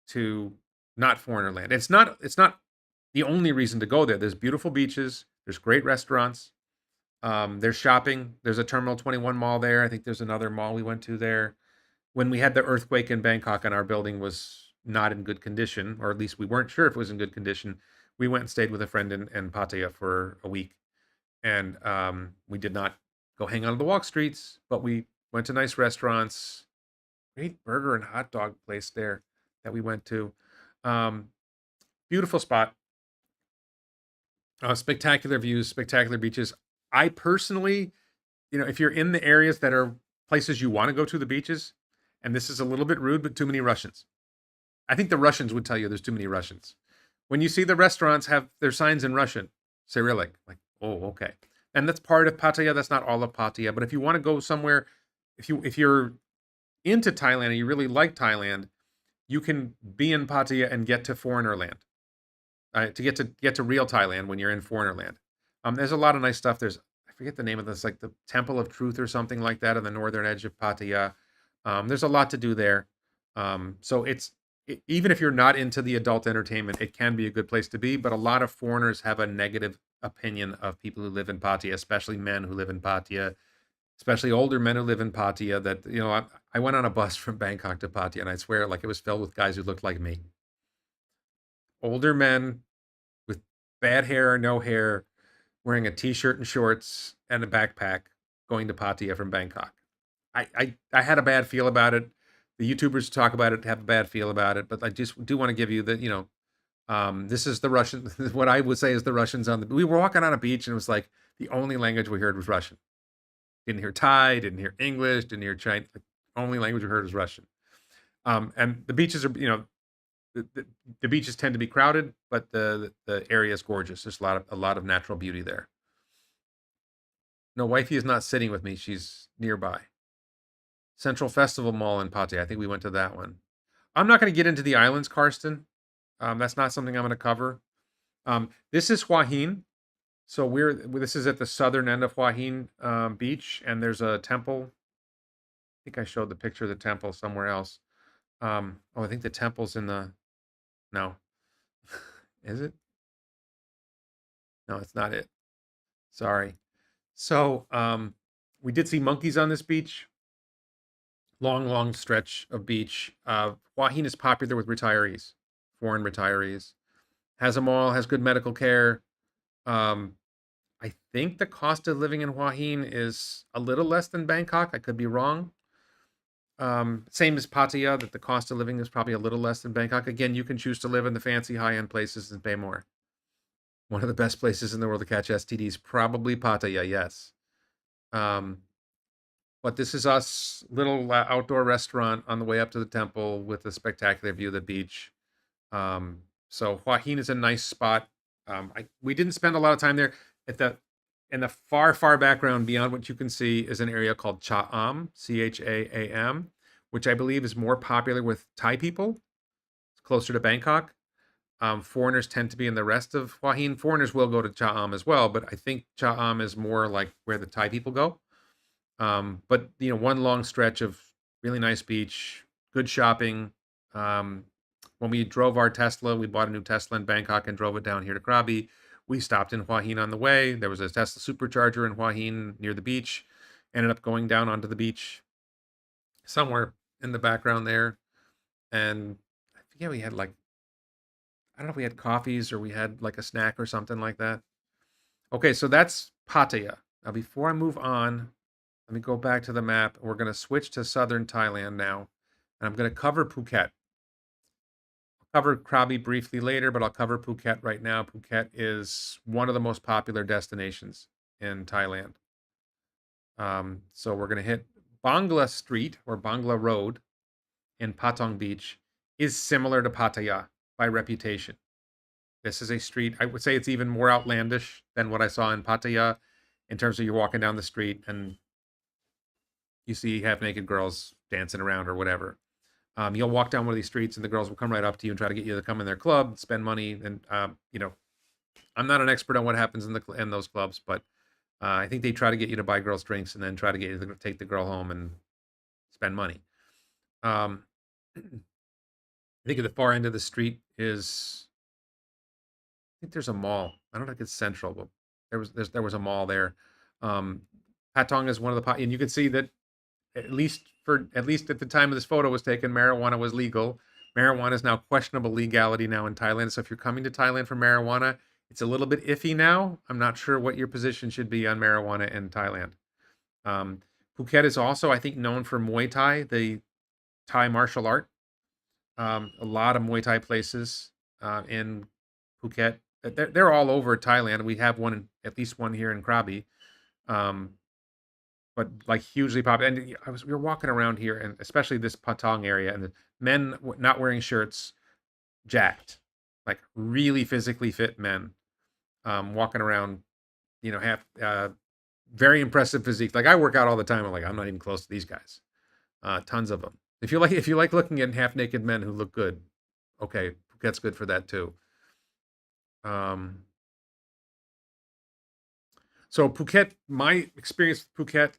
to not foreigner land. It's not the only reason to go there. There's beautiful beaches. There's great restaurants. There's shopping. There's a Terminal 21 mall there. I think there's another mall we went to there. When we had the earthquake in Bangkok and our building was not in good condition, or at least we weren't sure if it was in good condition, we went and stayed with a friend in Pattaya for a week. And we did not go hang out on the walk streets, but we went to nice restaurants. Great burger and hot dog place there that we went to. Beautiful spot. Spectacular views, spectacular beaches. I personally, if you're in the areas that are places you want to go to the beaches, and this is a little bit rude, but too many Russians. I think the Russians would tell you there's too many Russians. When you see the restaurants have their signs in Russian, Cyrillic, like, oh, okay. And that's part of Pattaya. That's not all of Pattaya. But if you want to go somewhere, if you're into Thailand and you really like Thailand, you can be in Pattaya and get to foreigner land. To get to real Thailand when you're in foreigner land. There's a lot of nice stuff. I forget the name of this, like the Temple of Truth or something like that on the northern edge of Pattaya. There's a lot to do there. So even if you're not into the adult entertainment, it can be a good place to be. But a lot of foreigners have a negative opinion of people who live in Pattaya, especially men who live in Pattaya, especially older men who live in Pattaya. That I went on a bus from Bangkok to Pattaya, and I swear, like it was filled with guys who looked like me. Older men with bad hair or no hair, wearing a t-shirt and shorts and a backpack, going to Pattaya from Bangkok. I had a bad feel about it. The YouTubers who talk about it have a bad feel about it, but I just do want to give you that, this is the Russian, what I would say is the Russians we were walking on a beach and it was like the only language we heard was Russian. Didn't hear Thai, didn't hear English, didn't hear Chinese. The only language we heard was Russian. And the beaches are, the beaches tend to be crowded, but the area is gorgeous. There's a lot of natural beauty there. No, wifey is not sitting with me. She's nearby. Central Festival Mall in Pattaya. I think we went to that one. I'm not going to get into the islands, Karsten. That's not something I'm going to cover. This is Hua Hin. So this is at the southern end of Hua Hin beach, and there's a temple. I think I showed the picture of the temple somewhere else. I think the temple's in the... No. Is it? No, it's not it. Sorry. So we did see monkeys on this beach. Long stretch of beach. Hua Hin is popular with retirees, foreign retirees. Has a mall, has good medical care. I think the cost of living in Hua Hin is a little less than Bangkok. I could be wrong. Same as Pattaya, that the cost of living is probably a little less than Bangkok. Again, you can choose to live in the fancy high-end places and pay more. One of the best places in the world to catch STDs, probably Pattaya, yes. But this is us, little outdoor restaurant on the way up to the temple with a spectacular view of the beach. So Hua Hin is a nice spot. We didn't spend a lot of time there. In the far background, beyond what you can see, is an area called Cha'am, Cham, which I believe is more popular with Thai people, closer to Bangkok. Foreigners tend to be in the rest of Hua Hin. Foreigners will go to Cha Am as well, but I think Cha Am is more like where the Thai people go. But one long stretch of really nice beach, good shopping. When we drove our Tesla, we bought a new Tesla in Bangkok and drove it down here to Krabi. We stopped in Hua Hin on the way. There was a Tesla supercharger in Hua Hin near the beach. Ended up going down onto the beach somewhere in the background there. And I forget, we had like, I don't know if we had coffees or we had like a snack or something like that. Okay, so that's Pattaya. Now, before I move on, let me go back to the map. We're going to switch to southern Thailand now. And I'm going to cover Phuket. I'll cover Krabi briefly later, but I'll cover Phuket right now. Phuket is one of the most popular destinations in Thailand. So we're going to hit Bangla Street or Bangla Road in Patong Beach is similar to Pattaya by reputation. This is a street, I would say it's even more outlandish than what I saw in Pattaya in terms of you're walking down the street and you see half-naked girls dancing around or whatever. You'll walk down one of these streets and the girls will come right up to you and try to get you to come in their club, spend money. And, I'm not an expert on what happens in those clubs, but I think they try to get you to buy girls drinks and then try to get you to take the girl home and spend money. I think at the far end of the street is, I think there's a mall. I don't know if it's central, but there was a mall there. Patong is one of the and you can see that at least at the time of this photo was taken, marijuana was legal. Marijuana is now questionable legality now in Thailand. So if you're coming to Thailand for marijuana, it's a little bit iffy now. I'm not sure what your position should be on marijuana in Thailand. Phuket is also, I think, known for Muay Thai, the Thai martial art. A lot of Muay Thai places in Phuket. They're all over Thailand. We have at least one here in Krabi. But like hugely popular. And we were walking around here, and especially this Patong area, and the men not wearing shirts, jacked, like really physically fit men, walking around, half very impressive physique. Like I work out all the time. I'm like, I'm not even close to these guys. Tons of them. If you like looking at half naked men who look good, okay, Phuket's good for that too. So Phuket, my experience with Phuket,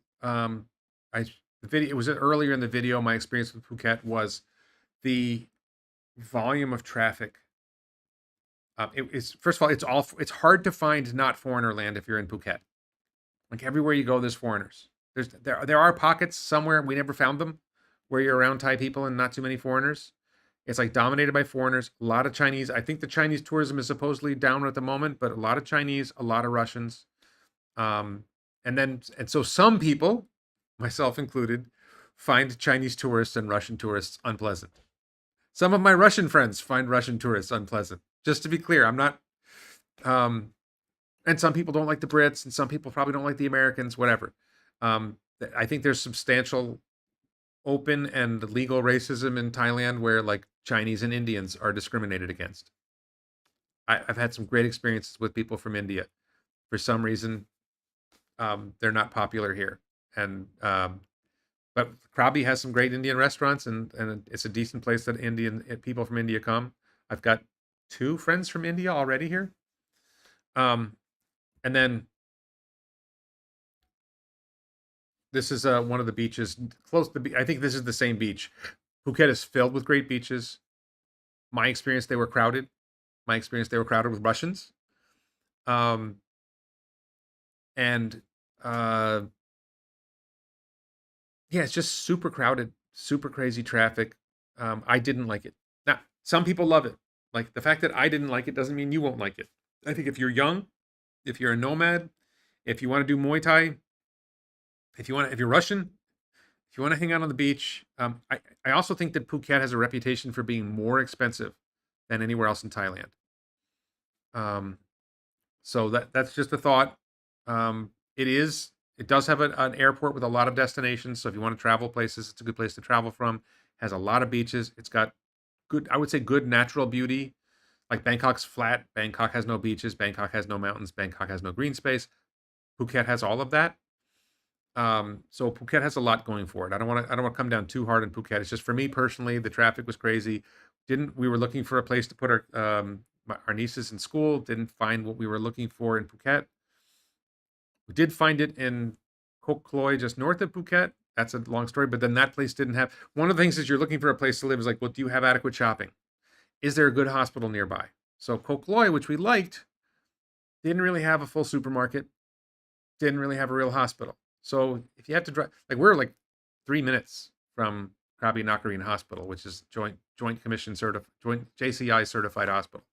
it was earlier in the video. My experience with Phuket was the volume of traffic. First of all, it's hard to find not foreigner land if you're in Phuket. Like everywhere you go, there's foreigners. There are pockets somewhere, we never found them, where you're around Thai people and not too many foreigners. It's like dominated by foreigners, a lot of Chinese. I think the Chinese tourism is supposedly down at the moment, but a lot of Chinese, a lot of Russians. And so some people, myself included, find Chinese tourists and Russian tourists unpleasant. Some of my Russian friends find Russian tourists unpleasant. Just to be clear, I'm not, and some people don't like the Brits, and some people probably don't like the Americans, whatever. I think there's substantial open and legal racism in Thailand where like Chinese and Indians are discriminated against. I've had some great experiences with people from India. For some reason, they're not popular here. And but Krabi has some great Indian restaurants, and it's a decent place that people from India come. I've got 2 friends from India already here. And then this is one of the beaches close to I think this is the same beach. Phuket is filled with great beaches. My experience, they were crowded. With Russians. Yeah, it's just super crowded, super crazy traffic. I didn't like it. Now, some people love it. Like the fact that I didn't like it doesn't mean you won't like it. I think if you're young, if you're a nomad, if you want to do Muay Thai, if you're Russian, if you want to hang out on the beach, I also think that Phuket has a reputation for being more expensive than anywhere else in Thailand. So that's just a thought. It does have an airport with a lot of destinations. So if you want to travel places, it's a good place to travel from. Has a lot of beaches. It's got I would say good natural beauty. Like Bangkok's flat. Bangkok has no beaches. Bangkok has no mountains. Bangkok has no green space. Phuket has all of that. So Phuket has a lot going for it. I don't want to come down too hard on Phuket. It's just for me personally, the traffic was crazy. Didn't We were looking for a place to put our nieces in school. Didn't find what we were looking for in Phuket. We did find it in Koh Kloi, just north of Phuket. That's a long story, but then that place didn't have. One of the things is you're looking for a place to live is like, well, do you have adequate shopping? Is there a good hospital nearby? So Koh Kloi, which we liked, didn't really have a full supermarket. Didn't really have a real hospital. So if you have to drive, like we're like 3 minutes from Krabi Nakarine Hospital, which is joint commission certified, joint JCI certified hospital.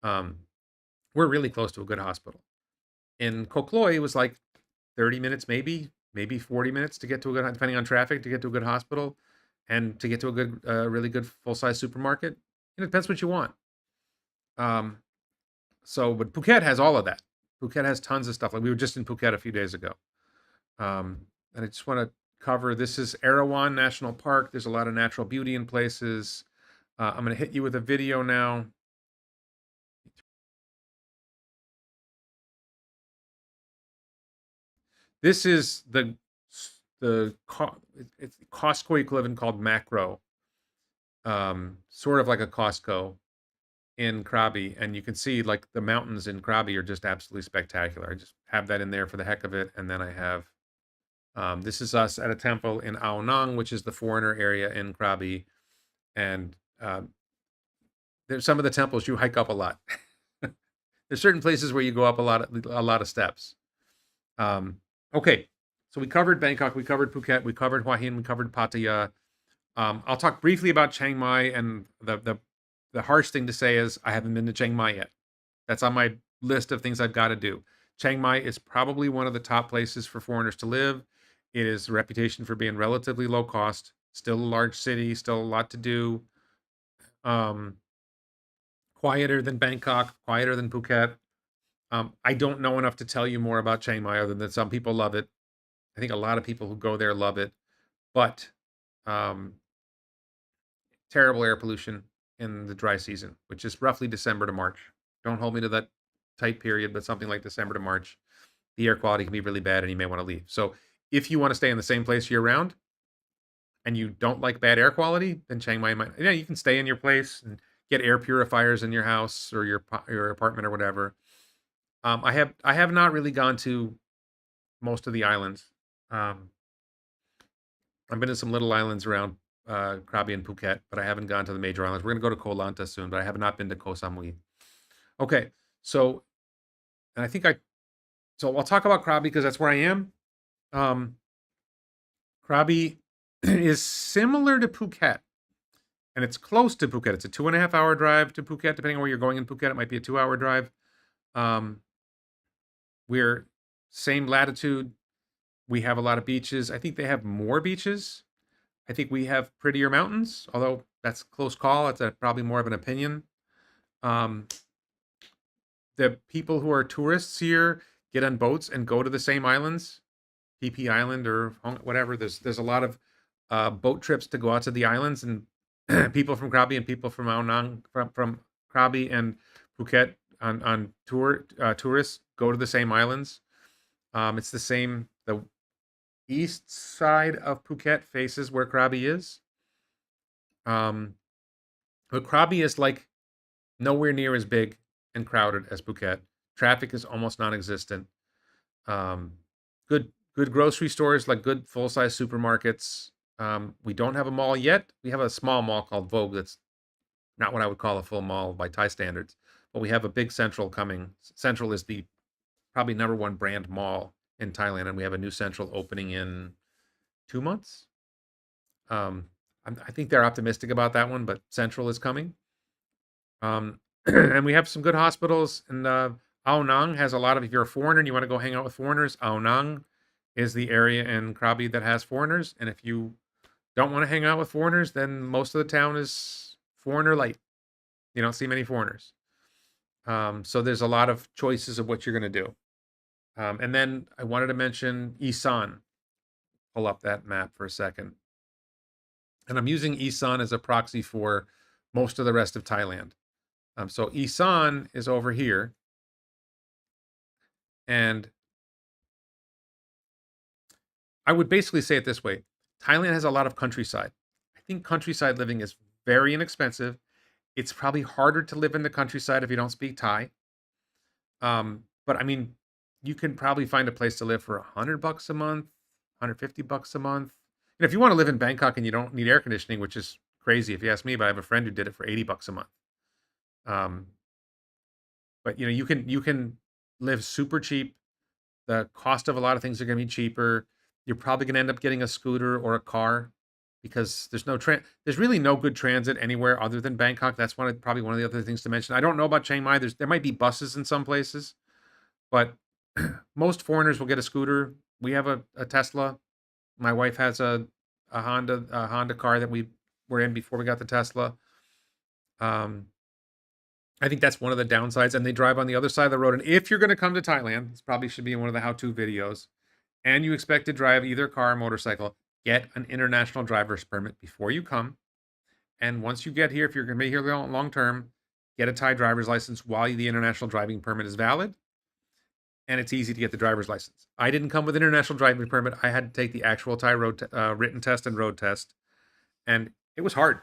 Um, we're really close to a good hospital. In Koh Kloi, it was like 30 minutes, maybe 40 minutes to get to a good, depending on traffic, to get to a good hospital and to get to a good, really good full size supermarket. And it depends what you want. Um, but Phuket has all of that. Phuket has tons of stuff. Like we were just in Phuket a few days ago. And I just want to cover, this is Erawan National Park. There's a lot of natural beauty in places. I'm going to hit you with a video now. This is it's Costco equivalent called Macro, sort of like a Costco in Krabi, and you can see like the mountains in Krabi are just absolutely spectacular. I just have that in there for the heck of it, and then I have this is us at a temple in Ao Nang, which is the foreigner area in Krabi, and there's some of the temples you hike up a lot. There's certain places where you go up a lot of steps. Okay, so we covered Bangkok, we covered Phuket, we covered Hua Hin, we covered Pattaya. I'll talk briefly about Chiang Mai, and the harsh thing to say is I haven't been to Chiang Mai yet. That's on my list of things I've got to do. Chiang Mai is probably one of the top places for foreigners to live. It is a reputation for being relatively low cost, still a large city, still a lot to do. Um, Quieter than Bangkok, quieter than Phuket. I don't know enough to tell you more about Chiang Mai other than some people love it. I think a lot of people who go there love it, but um, terrible air pollution in the dry season, which is roughly December to March. Don't hold me to that tight period, but something like December to March. The air quality can be really bad and you may want to leave. So if you want to stay in the same place year round and you don't like bad air quality, then Chiang Mai might, you can stay in your place and get air purifiers in your house or your apartment or whatever. I have not really gone to most of the islands. Um, I've been to some little islands around Krabi and Phuket, but I haven't gone to the major islands. We're going to go to Koh Lanta soon, but I have not been to Koh Samui. Okay, so and I think I so I'll talk about Krabi because that's where I am. Um, Krabi is similar to Phuket, and it's close to Phuket. It's a 2.5 hour drive to Phuket, depending on where you're going in Phuket. It might be a 2 hour drive. Um, we're same latitude. We have a lot of beaches. I think they have more beaches. I think we have prettier mountains, although that's a close call. It's probably more of an opinion. Um, the people who are tourists here get on boats and go to the same islands, PP Island or whatever. There's a lot of boat trips to go out to the islands, and people from Krabi and people from Ao Nang, from Krabi and Phuket on tourists go to the same islands. It's the same. The east side of Phuket faces where Krabi is. But Krabi is like nowhere near as big and crowded as Phuket. Traffic is almost non-existent. Um, good grocery stores, like good full-size supermarkets. We don't have a mall yet. We have a small mall called Vogue that's not what I would call a full mall by Thai standards, but we have a big Central coming. Central is the probably number one brand mall in Thailand, and we have a new Central opening in 2 months. I think they're optimistic about that one, but Central is coming. And we have some good hospitals. And Ao Nang has a lot of, if you're a foreigner and you want to go hang out with foreigners, Ao Nang is the area in Krabi that has foreigners. And if you don't want to hang out with foreigners, then most of the town is foreigner light. You don't see many foreigners. So there's a lot of choices of what you're going to do. And then I wanted to mention Isan. Pull up that map for a second. And I'm using Isan as a proxy for most of the rest of Thailand. So Isan is over here. And I would basically say it this way. Thailand has a lot of countryside. I think countryside living is very inexpensive. It's probably harder to live in the countryside if you don't speak Thai. But I mean, you can probably find a place to live for $100 a month, $150 a month. And if you want to live in Bangkok and you don't need air conditioning, which is crazy if you ask me, but I have a friend who did it for $80 a month. Um, but you can live super cheap. The cost of a lot of things are going to be cheaper. You're probably going to end up getting a scooter or a car because there's really no good transit anywhere other than Bangkok. That's probably one of the other things to mention. I don't know about Chiang Mai. There might be buses in some places, but most foreigners will get a scooter. We have a Tesla. My wife has a Honda car that we were in before we got the Tesla. Um, I think that's one of the downsides, and they drive on the other side of the road. And if you're going to come to Thailand, this probably should be in one of the how-to videos, and you expect to drive either car or motorcycle, get an international driver's permit before you come. And once you get here, if you're going to be here long term, get a Thai driver's license while the international driving permit is valid. And it's easy to get the driver's license. I didn't come with an international driving permit. I had to take the actual Thai written test and road test, and it was hard.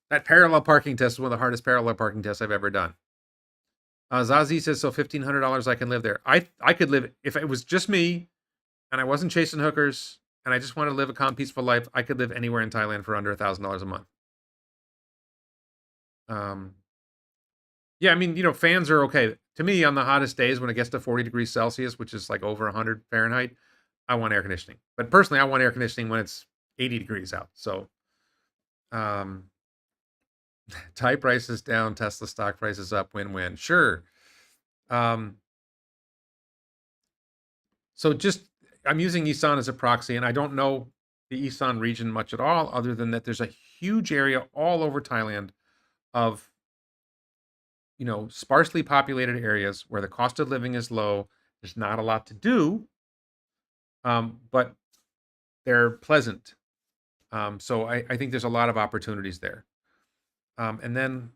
That parallel parking test is one of the hardest parallel parking tests I've ever done. Zazie says, so $1,500 I can live there. I could live, if it was just me and I wasn't chasing hookers and I just wanted to live a calm, peaceful life, I could live anywhere in Thailand for under $1,000 a month. Yeah, I mean, fans are okay. To me, on the hottest days when it gets to 40 degrees Celsius, which is like over 100 Fahrenheit, I want air conditioning. But personally, I want air conditioning when it's 80 degrees out. So, um, Thai prices down, Tesla stock prices up, win-win. Sure. So I'm using Isan as a proxy, and I don't know the Isan region much at all, other than that there's a huge area all over Thailand of sparsely populated areas where the cost of living is low. There's not a lot to do, but they're pleasant. So I think there's a lot of opportunities there. And then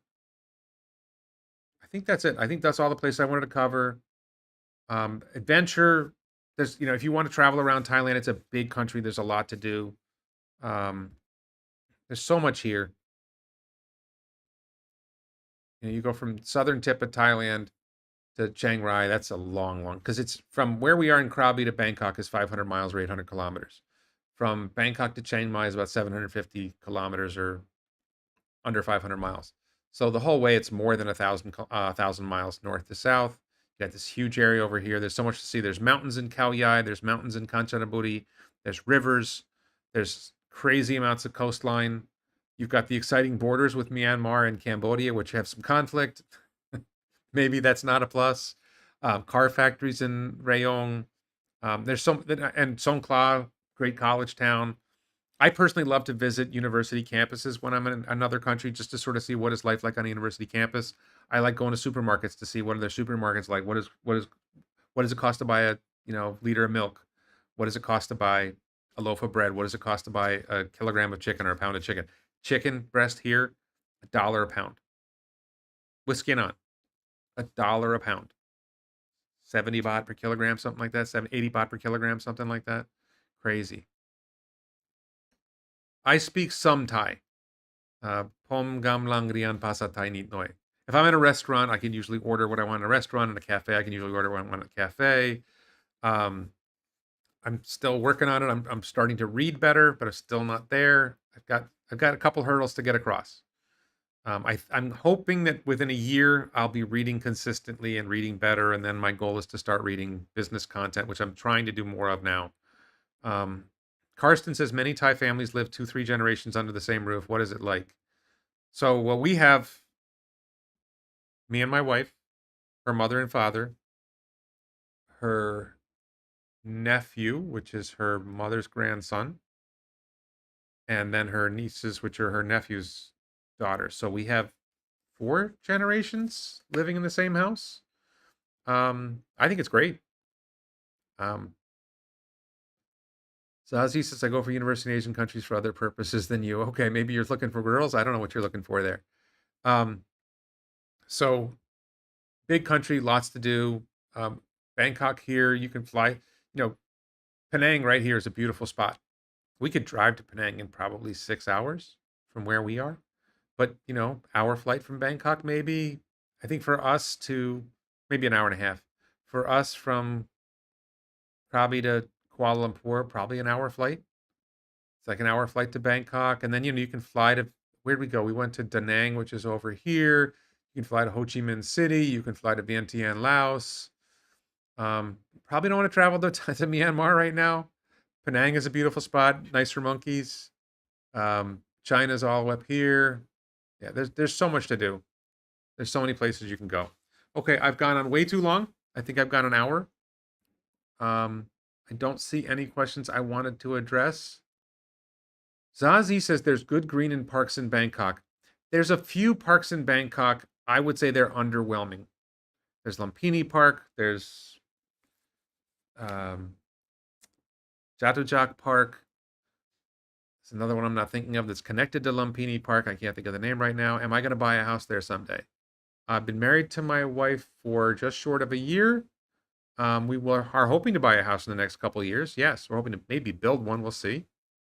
I think that's it. I think that's all the places I wanted to cover. Adventure. If you want to travel around Thailand, it's a big country. There's a lot to do. There's so much here. You go from southern tip of Thailand to Chiang Mai. That's a long, because it's from where we are in Krabi to Bangkok is 500 miles or 800 kilometers. From Bangkok to Chiang Mai is about 750 kilometers or under 500 miles. So the whole way, it's more than 1,000 miles north to south. You got this huge area over here. There's so much to see. There's mountains in Khao Yai. There's mountains in Kanchanaburi. There's rivers. There's crazy amounts of coastline. You've got the exciting borders with Myanmar and Cambodia, which have some conflict. Maybe that's not a plus. Car factories in Rayong. There's and Songkhla, great college town. I personally love to visit university campuses when I'm in another country, just to sort of see what is life like on a university campus. I like going to supermarkets to see what are their supermarkets like. What does it cost to buy a liter of milk? What does it cost to buy a loaf of bread? What does it cost to buy a kilogram of chicken or a pound of chicken? Chicken breast here, $1 a pound with skin on, $1 a pound. 70 baht per kilogram, something like that. 80 baht per kilogram, something like that. Crazy. I speak some Thai. Pom gam lang rian pasa Thai nit noi. If I'm in a restaurant, I can usually order what I want in a restaurant. In a cafe, I can usually order what I want in a cafe. I'm still working on it. I'm starting to read better, but I'm still not there. I've got a couple hurdles to get across. I'm hoping that within a year I'll be reading consistently and reading better, and then my goal is to start reading business content, which I'm trying to do more of now. Karsten says many Thai families live 2-3 generations under the same roof. What is it like? So, well, we have me and my wife, her mother and father, her nephew, which is her mother's grandson, and then her nieces, which are her nephew's daughters. So we have 4 generations living in the same house. I think it's great. Zazie says, I go for university in Asian countries for other purposes than you. Okay, maybe you're looking for girls. I don't know what you're looking for there. So big country, lots to do. Bangkok here, you can fly. Penang right here is a beautiful spot. We could drive to Penang in probably 6 hours from where we are. But, hour flight from Bangkok, maybe. I think for us to maybe an hour and a half. For us from Krabi to Kuala Lumpur, probably an hour flight. It's like an hour flight to Bangkok. And then, you can fly to, where'd we go? We went to Da Nang, which is over here. You can fly to Ho Chi Minh City. You can fly to Vientiane, Laos. Probably don't want to travel to Myanmar right now. Penang is a beautiful spot, nice for monkeys. China's all up here. Yeah, there's so much to do. There's so many places you can go. Okay, I've gone on way too long. I think I've gone an hour. I don't see any questions I wanted to address. Zazie says there's good green in parks in Bangkok. There's a few parks in Bangkok. I would say they're underwhelming. There's Lumpini Park. There's Jatujak Park. There's another one I'm not thinking of that's connected to Lumpini Park. I can't think of the name right now. Am I going to buy a house there someday? I've been married to my wife for just short of a year. We are hoping to buy a house in the next couple of years. Yes, we're hoping to maybe build one. We'll see.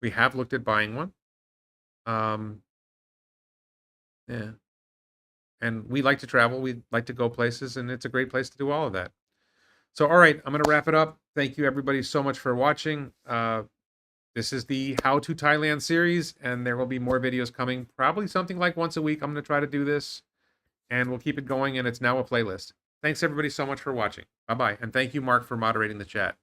We have looked at buying one. Yeah. And we like to travel. We like to go places, and it's a great place to do all of that. So, all right, I'm going to wrap it up. Thank you, everybody, so much for watching. This is the How to Thailand series, and there will be more videos coming, probably something like once a week. I'm going to try to do this, and we'll keep it going, and it's now a playlist. Thanks, everybody, so much for watching. Bye-bye, and thank you, Mark, for moderating the chat.